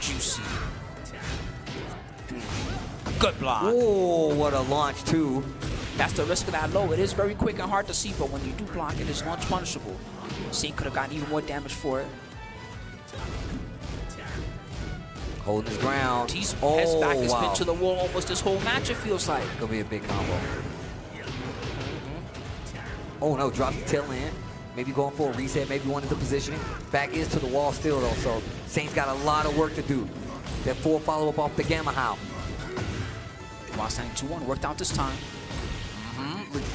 Juicy. Good block. Oh, what a launch, too. That's the risk of that low. It is very quick and hard to see, but when you do block it, it's launch punishable. Singh could have gotten even more damage for it. Holding his ground. He's heads back has been to the wall almost this whole match, it feels like. Gonna be a big combo. Oh no, drops the tail end. Maybe going for a reset, maybe one into positioning. Back is to the wall still though, so Saint's got a lot of work to do. That 4 follow-up off the Gamma How. While standing 2-1, worked out this time.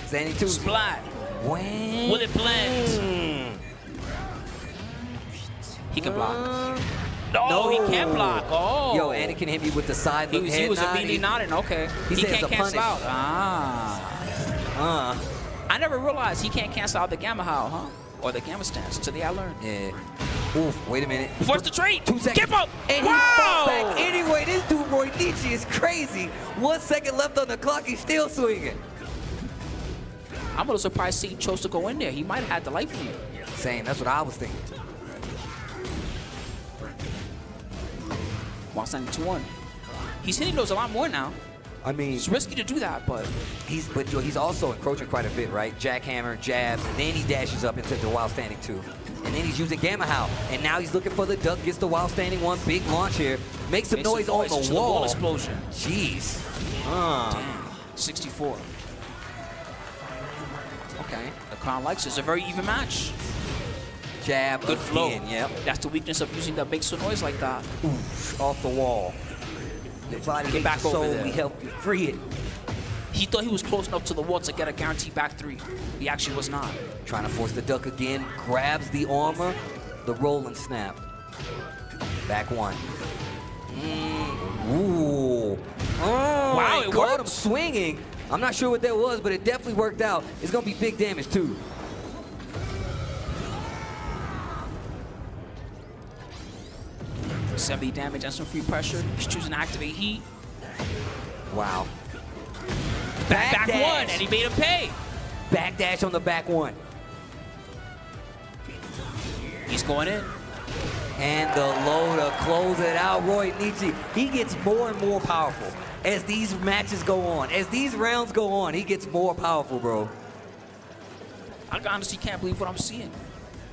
Standing 2. Splat. When? Will it blend? He can block. No, he can't block. Oh. Yo, and he can hit me with the side look head He was nod. immediately nodding. Okay. He says can't a cancel punish. out. Ah. I never realized he can't cancel out the Gamma How, huh? Or the Gamma stance. Today I learned. Yeah. Oof, wait a minute. Force the trade. 2 seconds. Skip up. And he Wow. fought back anyway. This dude, Roy Nietzsche, is crazy. 1 second left on the clock. He's still swinging. I'm a little surprised Singh chose to go in there. He might have had the life lead. Same. That's what I was thinking. While standing 2-1. He's hitting those a lot more now. I mean, It's risky to do that, but he's also encroaching quite a bit, right? Jackhammer, jab, and then he dashes up into the wild standing 2. And then he's using Gamma How. And now he's looking for the duck, gets the wild standing 1. Big launch here. Makes some noise on the wall. Explosion. Jeez. Damn. 64. Okay. The crowd likes it. It's a very even match. Jab. Good flow. Again, yep. That's the weakness of using that big noise like that. Oof, off the wall. The body Get back your over soul, there. we help you free it. He thought he was close enough to the wall to get a guaranteed back 3. He actually was not. Trying to force the duck again. Grabs the armor. The roll and snap. Back 1. Ooh. Oh, Wow, it caught worked. him swinging. I'm not sure what that was, but it definitely worked out. It's going to be big damage, too. $70 damage and some free pressure. He's choosing to activate heat. Wow. Back dash. 1, and he made him pay. Backdash on the back 1. He's going in. And the low to close it out. Roy Nietzsche, he gets more and more powerful as these matches go on. As these rounds go on, he gets more powerful, bro. I honestly can't believe what I'm seeing.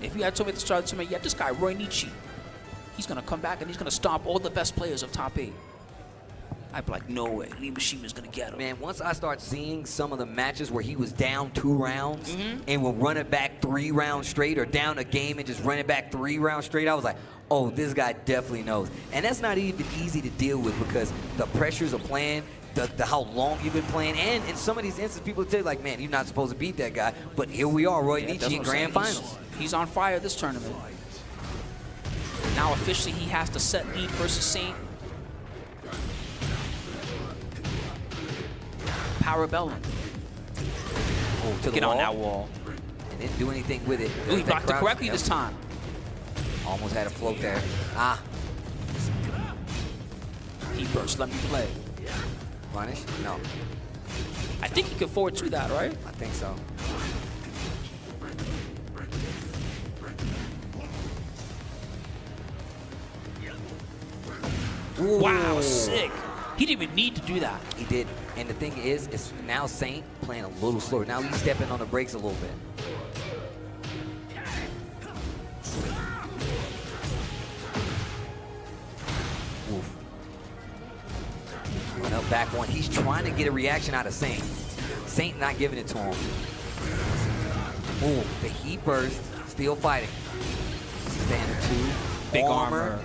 If you had told me at the start of the tournament, yeah, this guy, Roy Nietzsche, he's going to come back and he's going to stomp all the best players of top 8. I'd be like, no way, Lee Mishima's going to get him. Man, once I start seeing some of the matches where he was down 2 rounds and will run it back 3 rounds straight, or down a game and just run it back 3 rounds straight, I was like, oh, this guy definitely knows. And that's not even easy to deal with because the pressures of playing, the how long you've been playing, and in some of these instances, people tell you, like, man, you're not supposed to beat that guy. But here we are, Roy Nietzsche in grand finals. He's on fire this tournament. Now officially he has to set lead versus Saint. Parabellum. Oh, to the Get wall. on that wall. And didn't do anything with it. Ooh, he That blocked it crouch- correctly Yep. this time. Almost had a float there. Ah, He burst, let me play. punish? No, I think he could forward to that, right? I think so. Ooh. Wow, sick. He didn't even need to do that. He did. And the thing is, it's now Saint playing a little slower. Now he's stepping on the brakes a little bit. Oof. Going up back 1. He's trying to get a reaction out of Saint. Saint not giving it to him. Ooh, the heat burst. Still fighting. Standard 2. Big armor.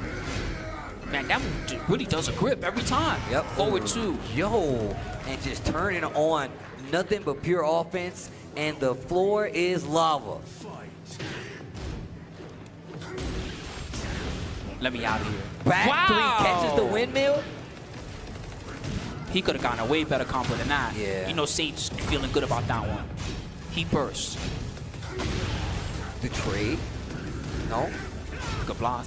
Man, that move really does a grip every time. Yep. Forward 2. Yo, and just turning on nothing but pure offense, and the floor is lava. Let me out of here. Back 3 catches the windmill. He could have gotten a way better combo than that. Yeah. You know, Saint's feeling good about that one. He burst. The trade. No. Good block.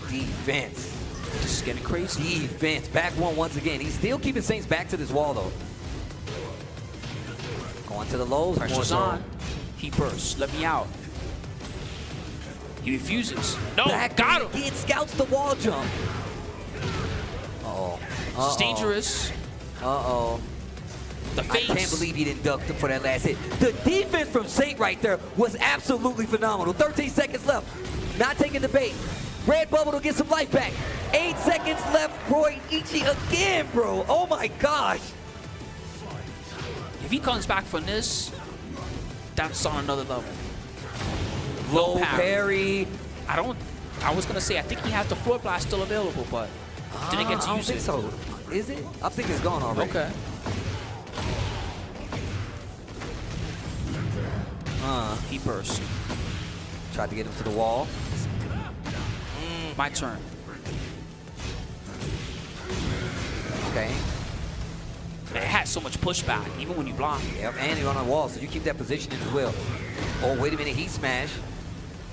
Defense. Just getting crazy. Defense. Back 1 once again. He's still keeping Saints back to this wall, though. Going to the lows. Pressure's on. He bursts. Let me out. He refuses. No, got him. He scouts the wall jump. Uh-oh. It's dangerous. Uh-oh. The face. I can't believe he didn't duck for that last hit. The defense from Saint right there was absolutely phenomenal. 13 seconds left. Not taking the bait. Red Bubble to get some life back. 8 seconds left. Roy Ichi again, bro. Oh my gosh. If he comes back from this, that's on another level. Low parry. I was gonna say I think he has the floor blast still available, but didn't get to use it. So. Is it? I think it's gone already. Okay. He burst. Tried to get him to the wall. My turn. Okay. Man, it had so much pushback, even when you block. Yep, and you're on the wall, so you keep that positioning as well. Oh, wait a minute, heat smash.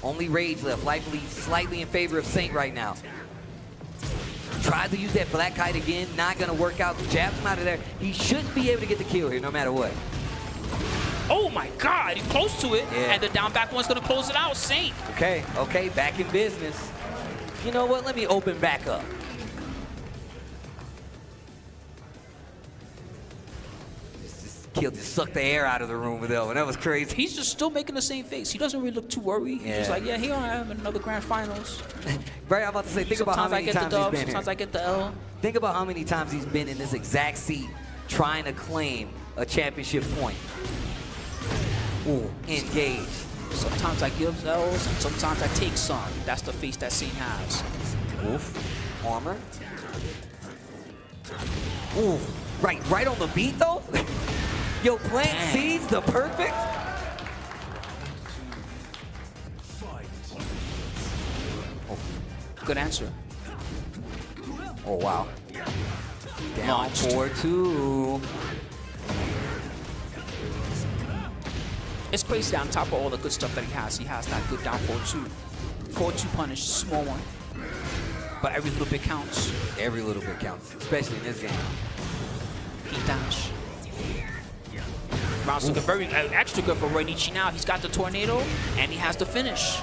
Only rage left, likely slightly in favor of Saint right now. Tried to use that black kite again, not gonna work out. Jabs him out of there. He shouldn't be able to get the kill here, no matter what. Oh my God, he's close to it, Yeah. and the down back one's gonna close it out. Saint. Okay, back in business. You know what? Let me open back up. Just sucked the air out of the room with that one. That was crazy. He's just still making the same face. He doesn't really look too worried. He's just like, yeah, here I am in another grand finals. Right, I'm about to say, think about how many times he's been here. Sometimes I get the L. Think about how many times he's been in this exact seat trying to claim a championship point. Ooh, engage. Sometimes I give L's, and sometimes I take some. That's the face that Saint has. Oof. Armor. Ooh. Right on the beat, though? Yo, plant seeds, the perfect. Oh, good answer. Oh, wow. Down Launched. 4-2. It's crazy that on top of all the good stuff that he has that good down 4-2. 4-2 punish, small one. But every little bit counts. Every little bit counts, especially in this game. Heat dash. Round's looking very extra good for Roy Nietzsche now. He's got the tornado, and he has the finish.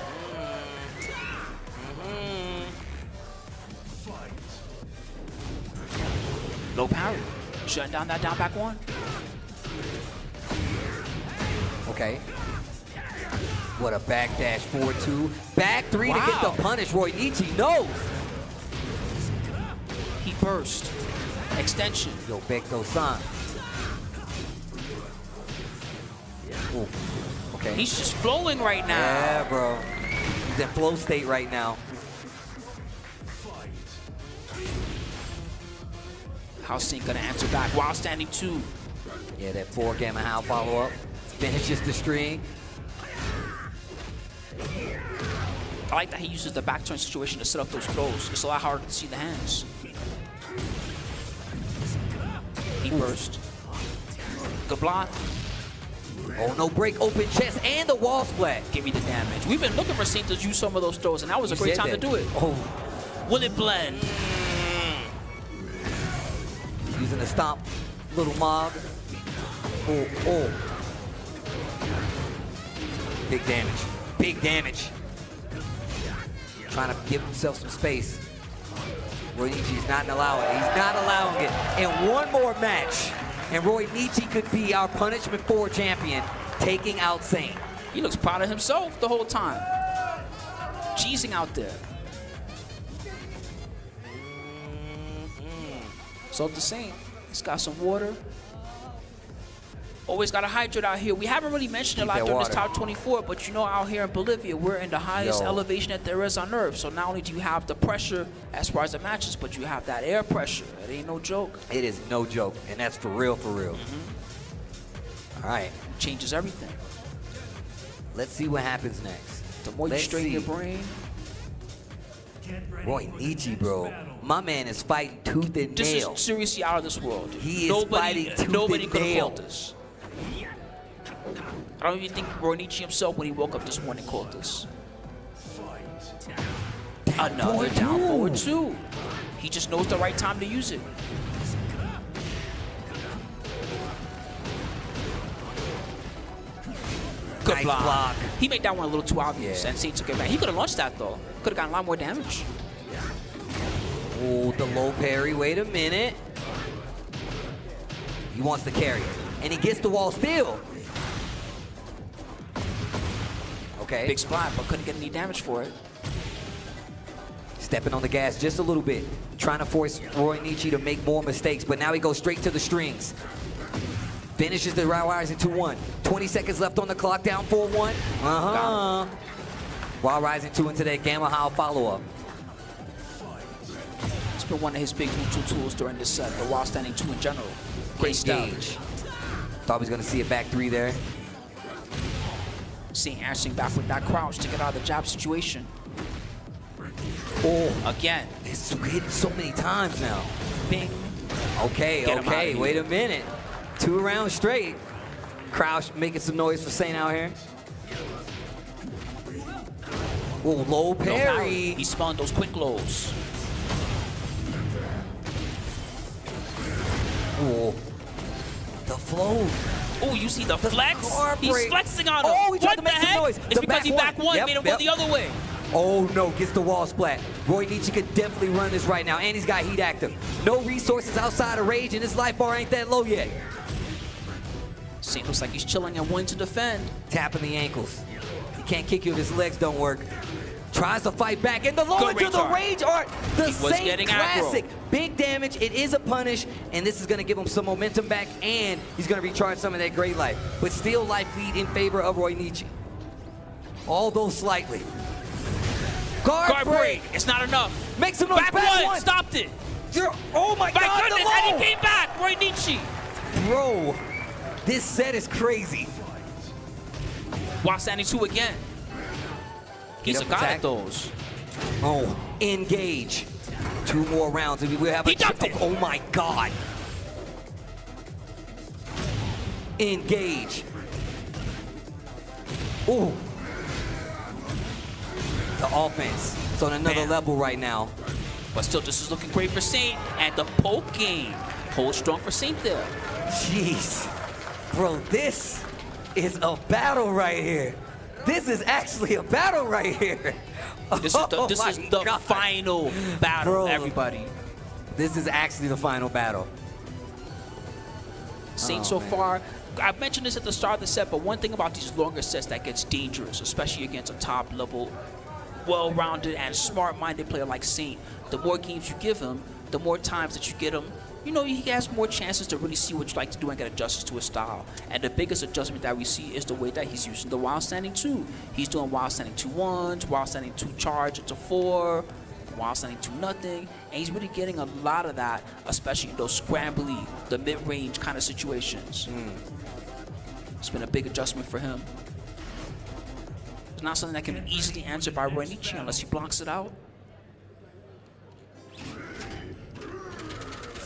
Low parry. Shutting down that down back one. Okay. What a backdash 4-2. Back 3 to get the punish. Roy Nietzsche knows. He burst. Extension. Yo, Bekto-san. Ooh. Okay. He's just flowing right now. Yeah, bro. He's in flow state right now. How's Saint gonna answer back while standing 2? Yeah, that 4 Gamma How follow-up. Finishes the string. I like that he uses the back turn situation to set up those throws. It's a lot harder to see the hands. He burst. Good block. Oh, no break, open chest, and the wall splat. Give me the damage. We've been looking for Saint to use some of those throws, and that was a great time to do it. Oh. Will it blend? Using a stomp, little mob. Oh. Big damage. Big damage. Trying to give himself some space. Roy Nietzsche's not allowing it. He's not allowing it. And one more match, and Roy Nietzsche could be our Punishment 4 champion, taking out Saint. He looks proud of himself the whole time. Cheesing out there. So the same. He's got some water. Always got to hydrate out here. We haven't really mentioned a lot during this top 24, but you know, out here in Bolivia, we're in the highest elevation that there is on Earth. So not only do you have the pressure as far as the matches, but you have that air pressure. It ain't no joke. It is no joke, and that's for real, for real. All right. Changes everything. Let's see what happens next. The more you straighten your brain. Roy Nietzsche, bro. My man is fighting tooth and This nail. is seriously out of this world. He is fighting tooth and nail. Nobody could have called this. I don't even think Roy Nietzsche himself, when he woke up this morning, called this. Another down forward two. He just knows the right time to use it. Good Nice block. He made that one a little too obvious, and Saint took it back. He could have launched that, though. Could have gotten a lot more damage. Oh, the low parry. Wait a minute. He wants to carry it. And he gets the wall still. Okay. Big splat, but couldn't get any damage for it. Stepping on the gas just a little bit. Trying to force Roy Nietzsche to make more mistakes, but now he goes straight to the strings. Finishes the Wild Rising 2-1. 20 seconds left on the clock, down 4-1. Wild Rising 2 into that Gamma Howl follow-up. It's been one of his big neutral tools during this set, the Wild Standing 2 in general. Great stuff. Thought he was going to see a back three there. Seeing answering back with that crouch to get out of the jab situation. Oh, again. It's hit so many times now. Bing. Okay, wait a minute. 2 rounds straight. Crouch making some noise for Saint out here. Oh, low parry. He spawned those quick lows. Oh, the flow. Oh, you see the flex? He's flexing on him. Oh, he tried what to make the some heck? noise. It's because he back one, made him go the other way. Oh no, gets the wall splat. Roy Nietzsche could definitely run this right now, and he's got heat active. No resources outside of rage, and his life bar ain't that low yet. Saint looks like he's chilling and willing to defend. Tapping the ankles. He can't kick you if his legs don't work. Tries to fight back, and the low into the rage art. The same classic. Big damage, it is a punish, and this is gonna give him some momentum back, and he's gonna recharge some of that great life. But still life lead in favor of Roy Nietzsche. Although slightly. Guard break. It's not enough. Make some noise. Back one. Stopped it. Oh my God, goodness, and he came back. Roy Nietzsche. Bro, this set is crazy. Wild Standing 2 again. He's a guy at those. Oh, engage. 2 more rounds. We have he ducked it. Oh my God. Engage. Oh. The offense. It's on another level right now. But still, this is looking great for Saint. And the poke game holds strong for Saint there. Jeez. Bro, this is a battle right here. This is actually a battle right here. This is the final battle, bro, everybody. This is actually the final battle. Saint so far, I mentioned this at the start of the set, but one thing about these longer sets that gets dangerous, especially against a top-level, well-rounded and smart-minded player like Saint, the more games you give him, the more times that you get him, you know, he has more chances to really see what you like to do and get adjusted to his style. And the biggest adjustment that we see is the way that he's using the Wild Standing 2. He's doing Wild Standing 2-1s, Wild Standing 2 charge into 4, Wild Standing 2-0, and he's really getting a lot of that, especially in those scrambly, the mid-range kind of situations. It's been a big adjustment for him. It's not something that can be easily answered by Roy Nietzsche unless he blocks it out.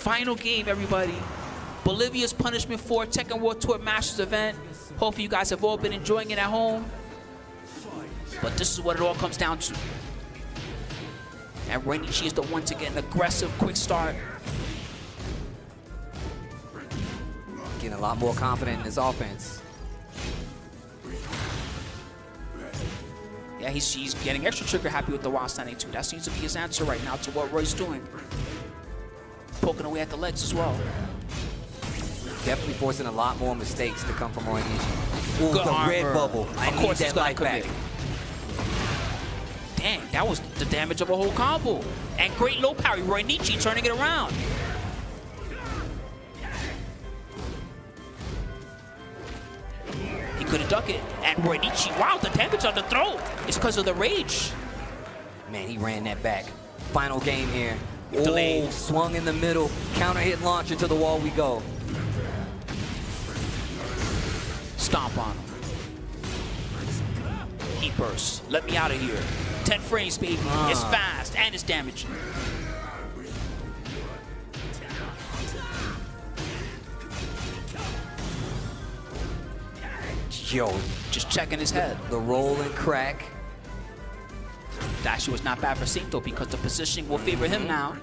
Final game, everybody. Bolivia's Punishment 4 Tekken World Tour Masters event. Hopefully you guys have all been enjoying it at home. But this is what it all comes down to. And Roy Nietzsche is the one to get an aggressive, quick start. Getting a lot more confident in his offense. Yeah, he's getting extra trigger happy with the Wild Standing 2. That seems to be his answer right now to what Roy's doing. Poking away at the legs as well. Definitely forcing a lot more mistakes to come from Roy Nietzsche. Ooh, Good the armor. red bubble. I need that life back. Dang, that was the damage of a whole combo. And great low parry, Roy Nietzsche turning it around. couldn't duck it. And Ronichi, wow, the damage on the throw is because of the rage. Man, he ran that back. Final game here. Delayed. Oh, swung in the middle. Counter hit launch into the wall we go. Stomp on him. Heat burst. Let me out of here. 10 frames, baby. It's fast and it's damaging. Yo, Just checking his head. the roll and crack. That actually was not bad for Saint, though, because the positioning will favor him now.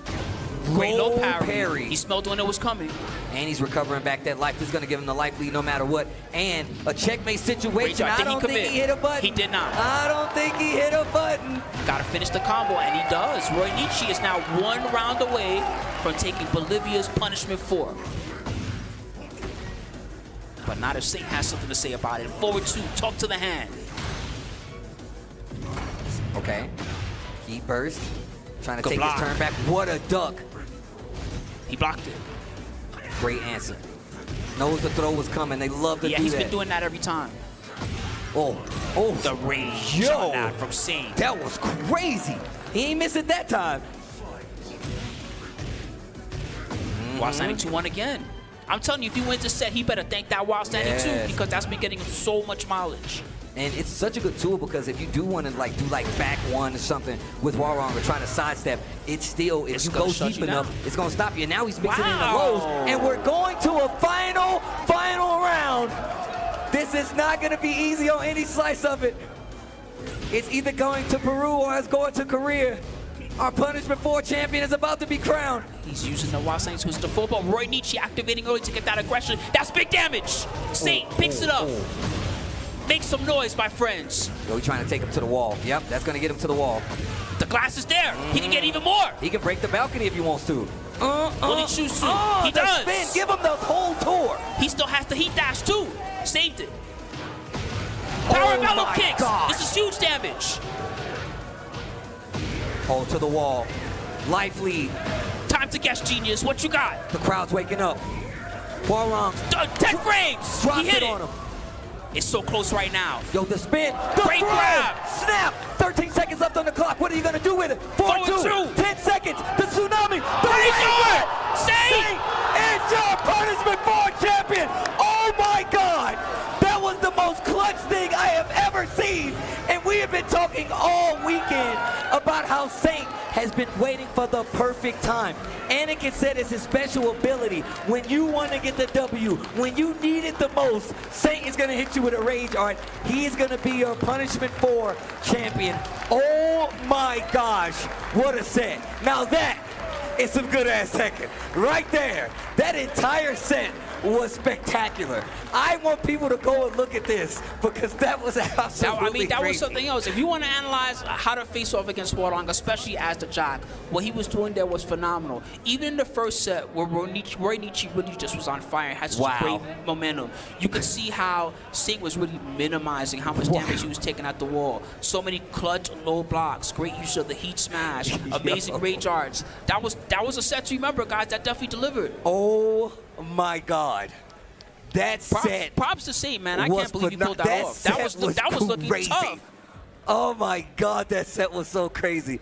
Great low Roll parry. parry. He smelled when it was coming. And he's recovering back that life. This is going to give him the life lead no matter what. And a checkmate situation. Rage, I don't think he hit a button. He did not. I don't think he hit a button. Gotta finish the combo, and he does. Ronichi is now 1 round away from taking Bolivia's punishment 4. But not if Saint has something to say about it. Forward 2, talk to the hand. Okay. Heat burst. Trying to Good take block. his turn back. What a duck. He blocked it. Great answer. Knows the throw was coming. They love to Yeah, do he's that. been doing that every time. Oh, The rage Yo. on that from Saint. that was crazy. He ain't miss it that time. Wild Standing 2-1 again. I'm telling you, if he wins this set, he better thank that Wild Standing Yes. 2, because that's been getting him so much mileage. And it's such a good tool because if you do want to do back one or something with Warong or trying to sidestep, it's still, if It's you gonna go shut deep you enough, down. it's going to stop you. Now he's mixing in the Wow. lows, and we're going to a final round. This is not going to be easy on any slice of it. It's either going to Peru or it's going to Korea. Our punishment 4 champion is about to be crowned. He's using the Wild Standing 2 as the full, but Ronichi activating early to get that aggression. That's big damage. Saint picks it up. Make some noise, my friends. Yo, he's trying to take him to the wall. Yep, that's going to get him to the wall. The glass is there. He can get even more. He can break the balcony if he wants to. Will he choose to? He the does. Spin. Give him the whole tour. He still has the heat dash too. Saved it. Power Mellow my kicks. gosh. This is huge damage. Oh, to the wall. Life lead. Time to guess, genius. What you got? The crowd's waking up. Warong 10 frames. drops He hit it it. on him. It's so close right now. Yo, the spin. The Great throw. grab. Snap. 13 seconds left on the clock. What are you going to do with it? 4-2. Forward 2. 10 seconds. The tsunami. The Rage rage. on. Saint. It's your punishment 4 champion. Oh my God. That was the most clutch thing I have ever seen. And we have been talking all weekend about how Saint has been waiting for the perfect time. Anakin said it's his special ability. When you want to get the W, when you need it the most, Saint is going to hit you with a rage art. He is going to be your punishment 4 champion. Oh my gosh, what a set. Now that is some good ass Tekken. Right there. That entire set was spectacular. I want people to go and look at this because that was absolutely That crazy. was something else. If you want to analyze how to face off against Warong, especially as the Jack, what he was doing there was phenomenal. Even in the first set, where Ronichi really just was on fire and had such Wow. great momentum, you could see how Saint was really minimizing how much damage he was taking at the wall. So many clutch low blocks, great use of the heat smash, amazing rage arts. That was a set to remember, guys. That definitely delivered. Oh my God. That set Props to Saint, man. I was can't believe you pulled that that off. set That was looking crazy. tough. Oh my God, that set was so crazy.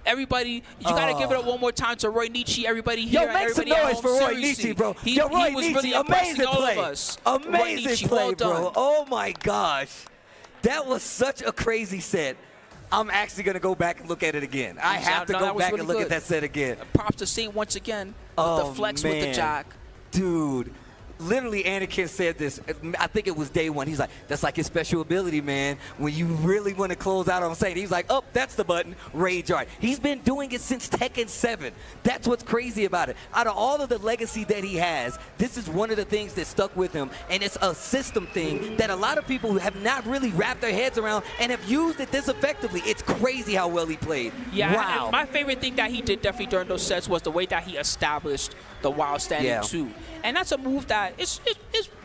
Everybody, you gotta give it up one more time to Roy Nietzsche. Everybody here, Yo, make some everybody at noise home. for Roy Seriously. Nietzsche, bro. He Yo, Roy was Nietzsche, really impressing amazing all play. of us. Roy Amazing Nietzsche, play, well done. bro. Oh my gosh. That was such a crazy set. I'm actually going to go back and look at it again. I have to No, go that was back really and look good. at that set again. Props to Saint once again with the flex with the man. jack. Dude, literally Anakin said this. I think it was day one. He's like, that's like his special ability, man. When you really want to close out on Saint, he's like, oh, that's the button, Rage Art. He's been doing it since Tekken 7. That's what's crazy about it. Out of all of the legacy that he has, this is one of the things that stuck with him, and it's a system thing that a lot of people have not really wrapped their heads around and have used it this effectively. It's crazy how well he played. Yeah, wow. and my favorite thing that he did definitely during those sets was the way that he established the Wild Standing 2. And that's a move that is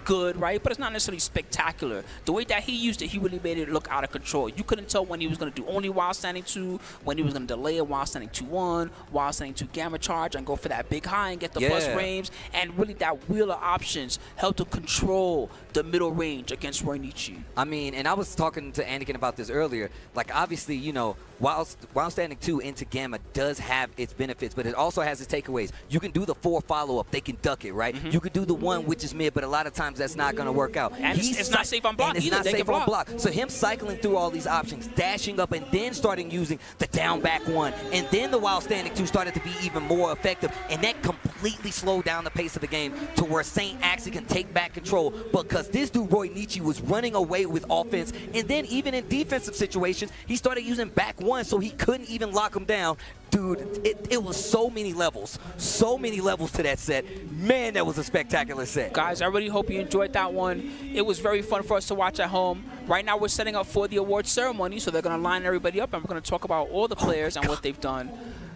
good, right? But it's not necessarily spectacular. The way that he used it, he really made it look out of control. You couldn't tell when he was going to do only wild standing 2, when he was going to delay a wild standing 2-1, wild standing 2 gamma charge, and go for that big high and get the bust frames. And really that wheel of options helped to control the middle range against Roy Nietzsche. I mean, and I was talking to Anakin about this earlier. Like, obviously, you know, wild standing 2 into gamma does have its benefits, but it also has its takeaways. You can do the 4 follow-up. They can duck it, right? You can do the 1, which is mid, but a lot of times that's not going to work out. And it's not safe on block and it's either. not safe on block. So him cycling through all these options, dashing up, and then starting using the down back 1, and then the wild standing 2 started to be even more effective, and that completely slowed down the pace of the game to where Saint actually can take back control, because this dude Roy Nietzsche was running away with offense, and then even in defensive situations, he started using back 1, so he couldn't even lock him down. Dude, it was so many levels to that set. Man, that was a spectacular set. Guys, I really hope you enjoyed that one. It was very fun for us to watch at home. Right now, we're setting up for the award ceremony, so they're going to line everybody up, and we're going to talk about all the players and what they've done.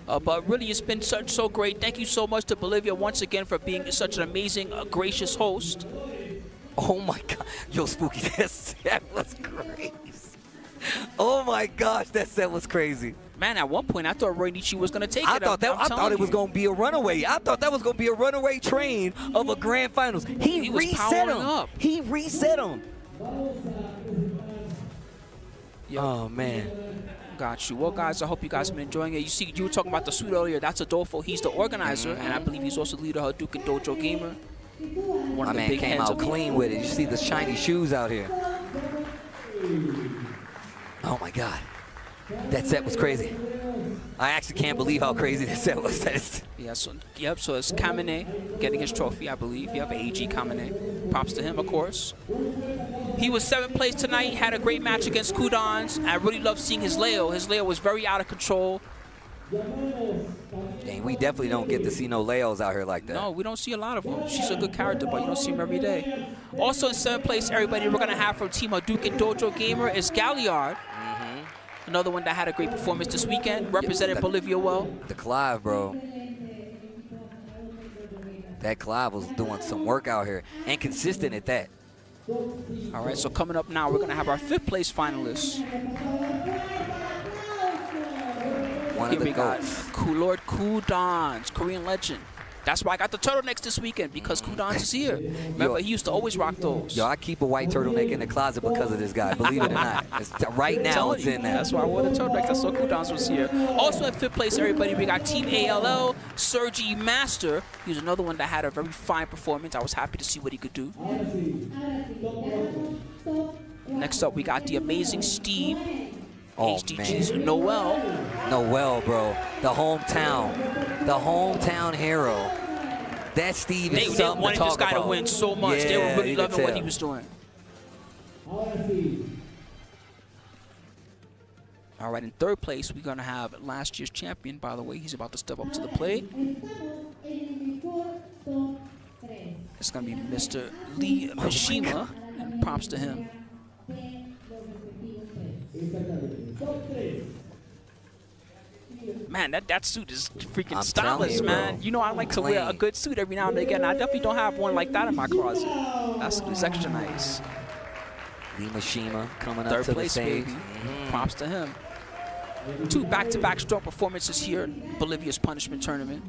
But really, it's been so great. Thank you so much to Bolivia once again for being such an amazing, gracious host. Oh my God, yo, Spooky, that set was crazy. Oh my gosh, that set was crazy. Man, at one point, I thought Roy Nietzsche was going to take it. I thought it was going to be a runaway. I thought that was going to be a runaway train of a grand finals. He reset him. Up. He reset him. Yep. Oh, man. Got you. Well, guys, I hope you guys have been enjoying it. You see, you were talking about the suit earlier. That's Adolfo. He's the organizer, and I believe he's also the leader of Hadouken Dojo Gamer. My man came out clean with it. You see the shiny shoes out here. Oh, my God. That set was crazy. I actually can't believe how crazy that set was. Yeah, so it's Kamine getting his trophy, I believe. You have AG Kamine. Props to him, of course. He was 7th place tonight, had a great match against Kudans. I really love seeing his Leo. His Leo was very out of control. Dang, we definitely don't get to see no Leos out here like that. No, we don't see a lot of them. She's a good character, but you don't see him every day. Also in 7th place, everybody we're going to have from Team Hadouken Dojo Gamer is Galliard. Another one that had a great performance this weekend, represented Bolivia well. The Clive, bro. That Clive was doing some work out here, and consistent at that. All right, so coming up now, we're going to have our 5th place finalists. One Here of the we got goats. Lord Kudans, Korean legend. That's why I got the turtlenecks this weekend, because Kudans is here. Remember, he used to always rock those. Yo, I keep a white turtleneck in the closet because of this guy, believe it or not. Right now, it's in there. That's why I wore the turtleneck. That's why Kudans was here. Also in 5th place, everybody, we got Team ALL, Sergi Master. He was another one that had a very fine performance. I was happy to see what he could do. Next up, we got the amazing Steve. Oh, HDG's man. Noel, bro. The hometown hero. That Steve is something to talk about. They wanted this guy to win so much. Yeah, they were really loving what he was doing. All right, in 3rd place, we're going to have last year's champion, by the way. He's about to step up to the plate. It's going to be Mr. Lee Mishima, and props to him. Man, that suit is freaking stylish, man. You know, I like to wear a good suit every now and again. I definitely don't have one like that in my closet. That suit is extra nice. Lee Mishima coming up 3rd to place, the stage. baby. Props to him. 2 back-to-back strong performances here in Bolivia's punishment tournament.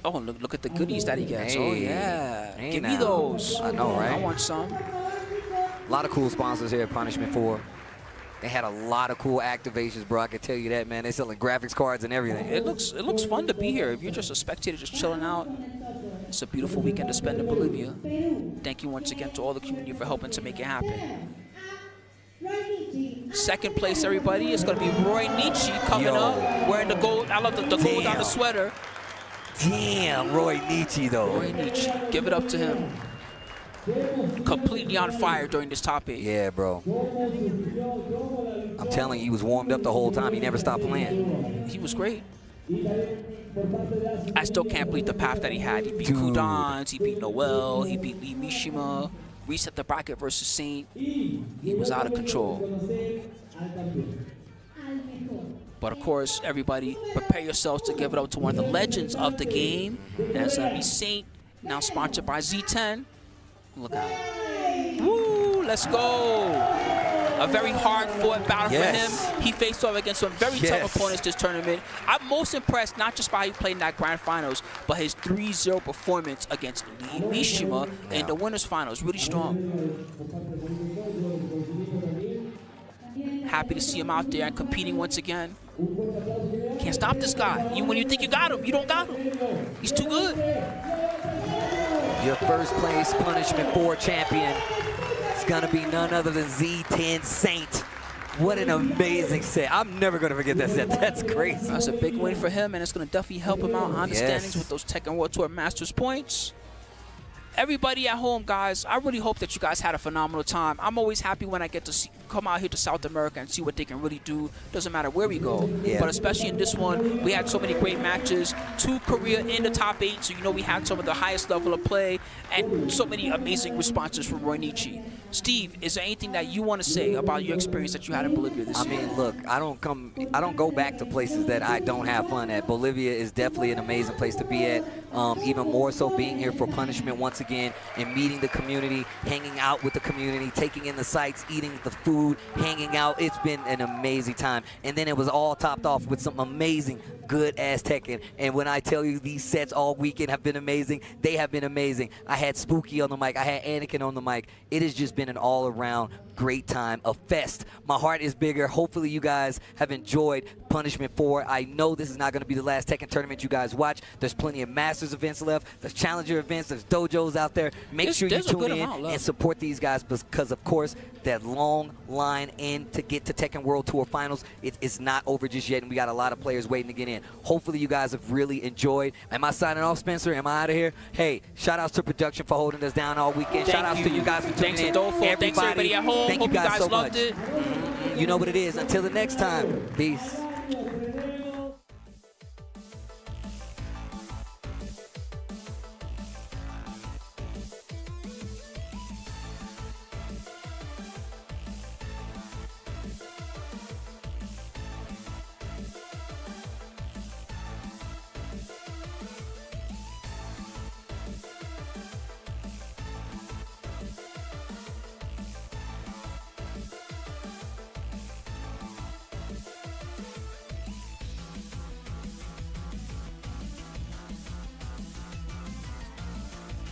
Oh, look at the goodies that he gets. Hey, oh, yeah. hey Give now. me those. I know, right? I want some. A lot of cool sponsors here at Punishment 4. They had a lot of cool activations, bro. I can tell you that, man. They're selling graphics cards and everything. It looks fun to be here. If you're just a spectator just chilling out, it's a beautiful weekend to spend in Bolivia. Thank you once again to all the community for helping to make it happen. 2nd place, everybody. It's going to be Roy Nietzsche coming up, wearing the gold. I love the gold on the sweater. Damn, Roy Nietzsche, though. Roy Nietzsche. Give it up to him. Completely on fire during this top 8. Yeah, bro. I'm telling you, he was warmed up the whole time. He never stopped playing. He was great. I still can't believe the path that he had. He beat Kudans, he beat Noel, he beat Lee Mishima, reset the bracket versus Saint. He was out of control. But of course, everybody prepare yourselves to give it up to one of the legends of the game. And that's going to be Saint, now sponsored by Z10. Look at him. Woo, let's go. A very hard-fought battle for him. He faced off against some very tough opponents this tournament. I'm most impressed not just by how he played in that grand finals, but his 3-0 performance against Lee Mishima in the winners finals. Really strong. Happy to see him out there and competing once again. Can't stop this guy. Even when you think you got him, you don't got him. He's too good. Your first place Punishment 4 champion is going to be none other than Z10 Saint. What an amazing set. I'm never going to forget that set. That's crazy. That's a big win for him, and it's going to definitely help him out on the standings with those Tekken World Tour Masters points. Everybody at home, guys, I really hope that you guys had a phenomenal time. I'm always happy when I get to come out here to South America and see what they can really do. Doesn't matter where we go. But especially in this one, we had so many great matches. 2 Korea in the top 8, so you know we had some of the highest level of play and so many amazing responses from Roy Nietzsche. Steve, is there anything that you want to say about your experience that you had in Bolivia this year? I mean, look, I don't go back to places that I don't have fun at. Bolivia is definitely an amazing place to be at. Even more so being here for Punishment once again and meeting the community, hanging out with the community, taking in the sights, eating the food, hanging out. It's been an amazing time. And then it was all topped off with some amazing, good-ass Tekken. And when I tell you these sets all weekend have been amazing, they have been amazing. I had Spooky on the mic. I had Anakin on the mic. It has just been an all-around great time, a fest. My heart is bigger. Hopefully you guys have enjoyed Punishment 4. I know this is not going to be the last Tekken tournament you guys watch. There's plenty of Masters events left. There's Challenger events. There's dojos out there. Make sure you tune in and support these guys because, of course, that long line in to get to Tekken World Tour Finals, it's not over just yet, and we got a lot of players waiting to get in. Hopefully you guys have really enjoyed. Am I signing off, Spencer? Am I out of here? Hey, shout-outs to production for holding us down all weekend. Shout-outs to you guys for tuning in. Thanks, everybody at home. Thank you Hope guys so loved much. it. You know what it is. Until the next time, peace.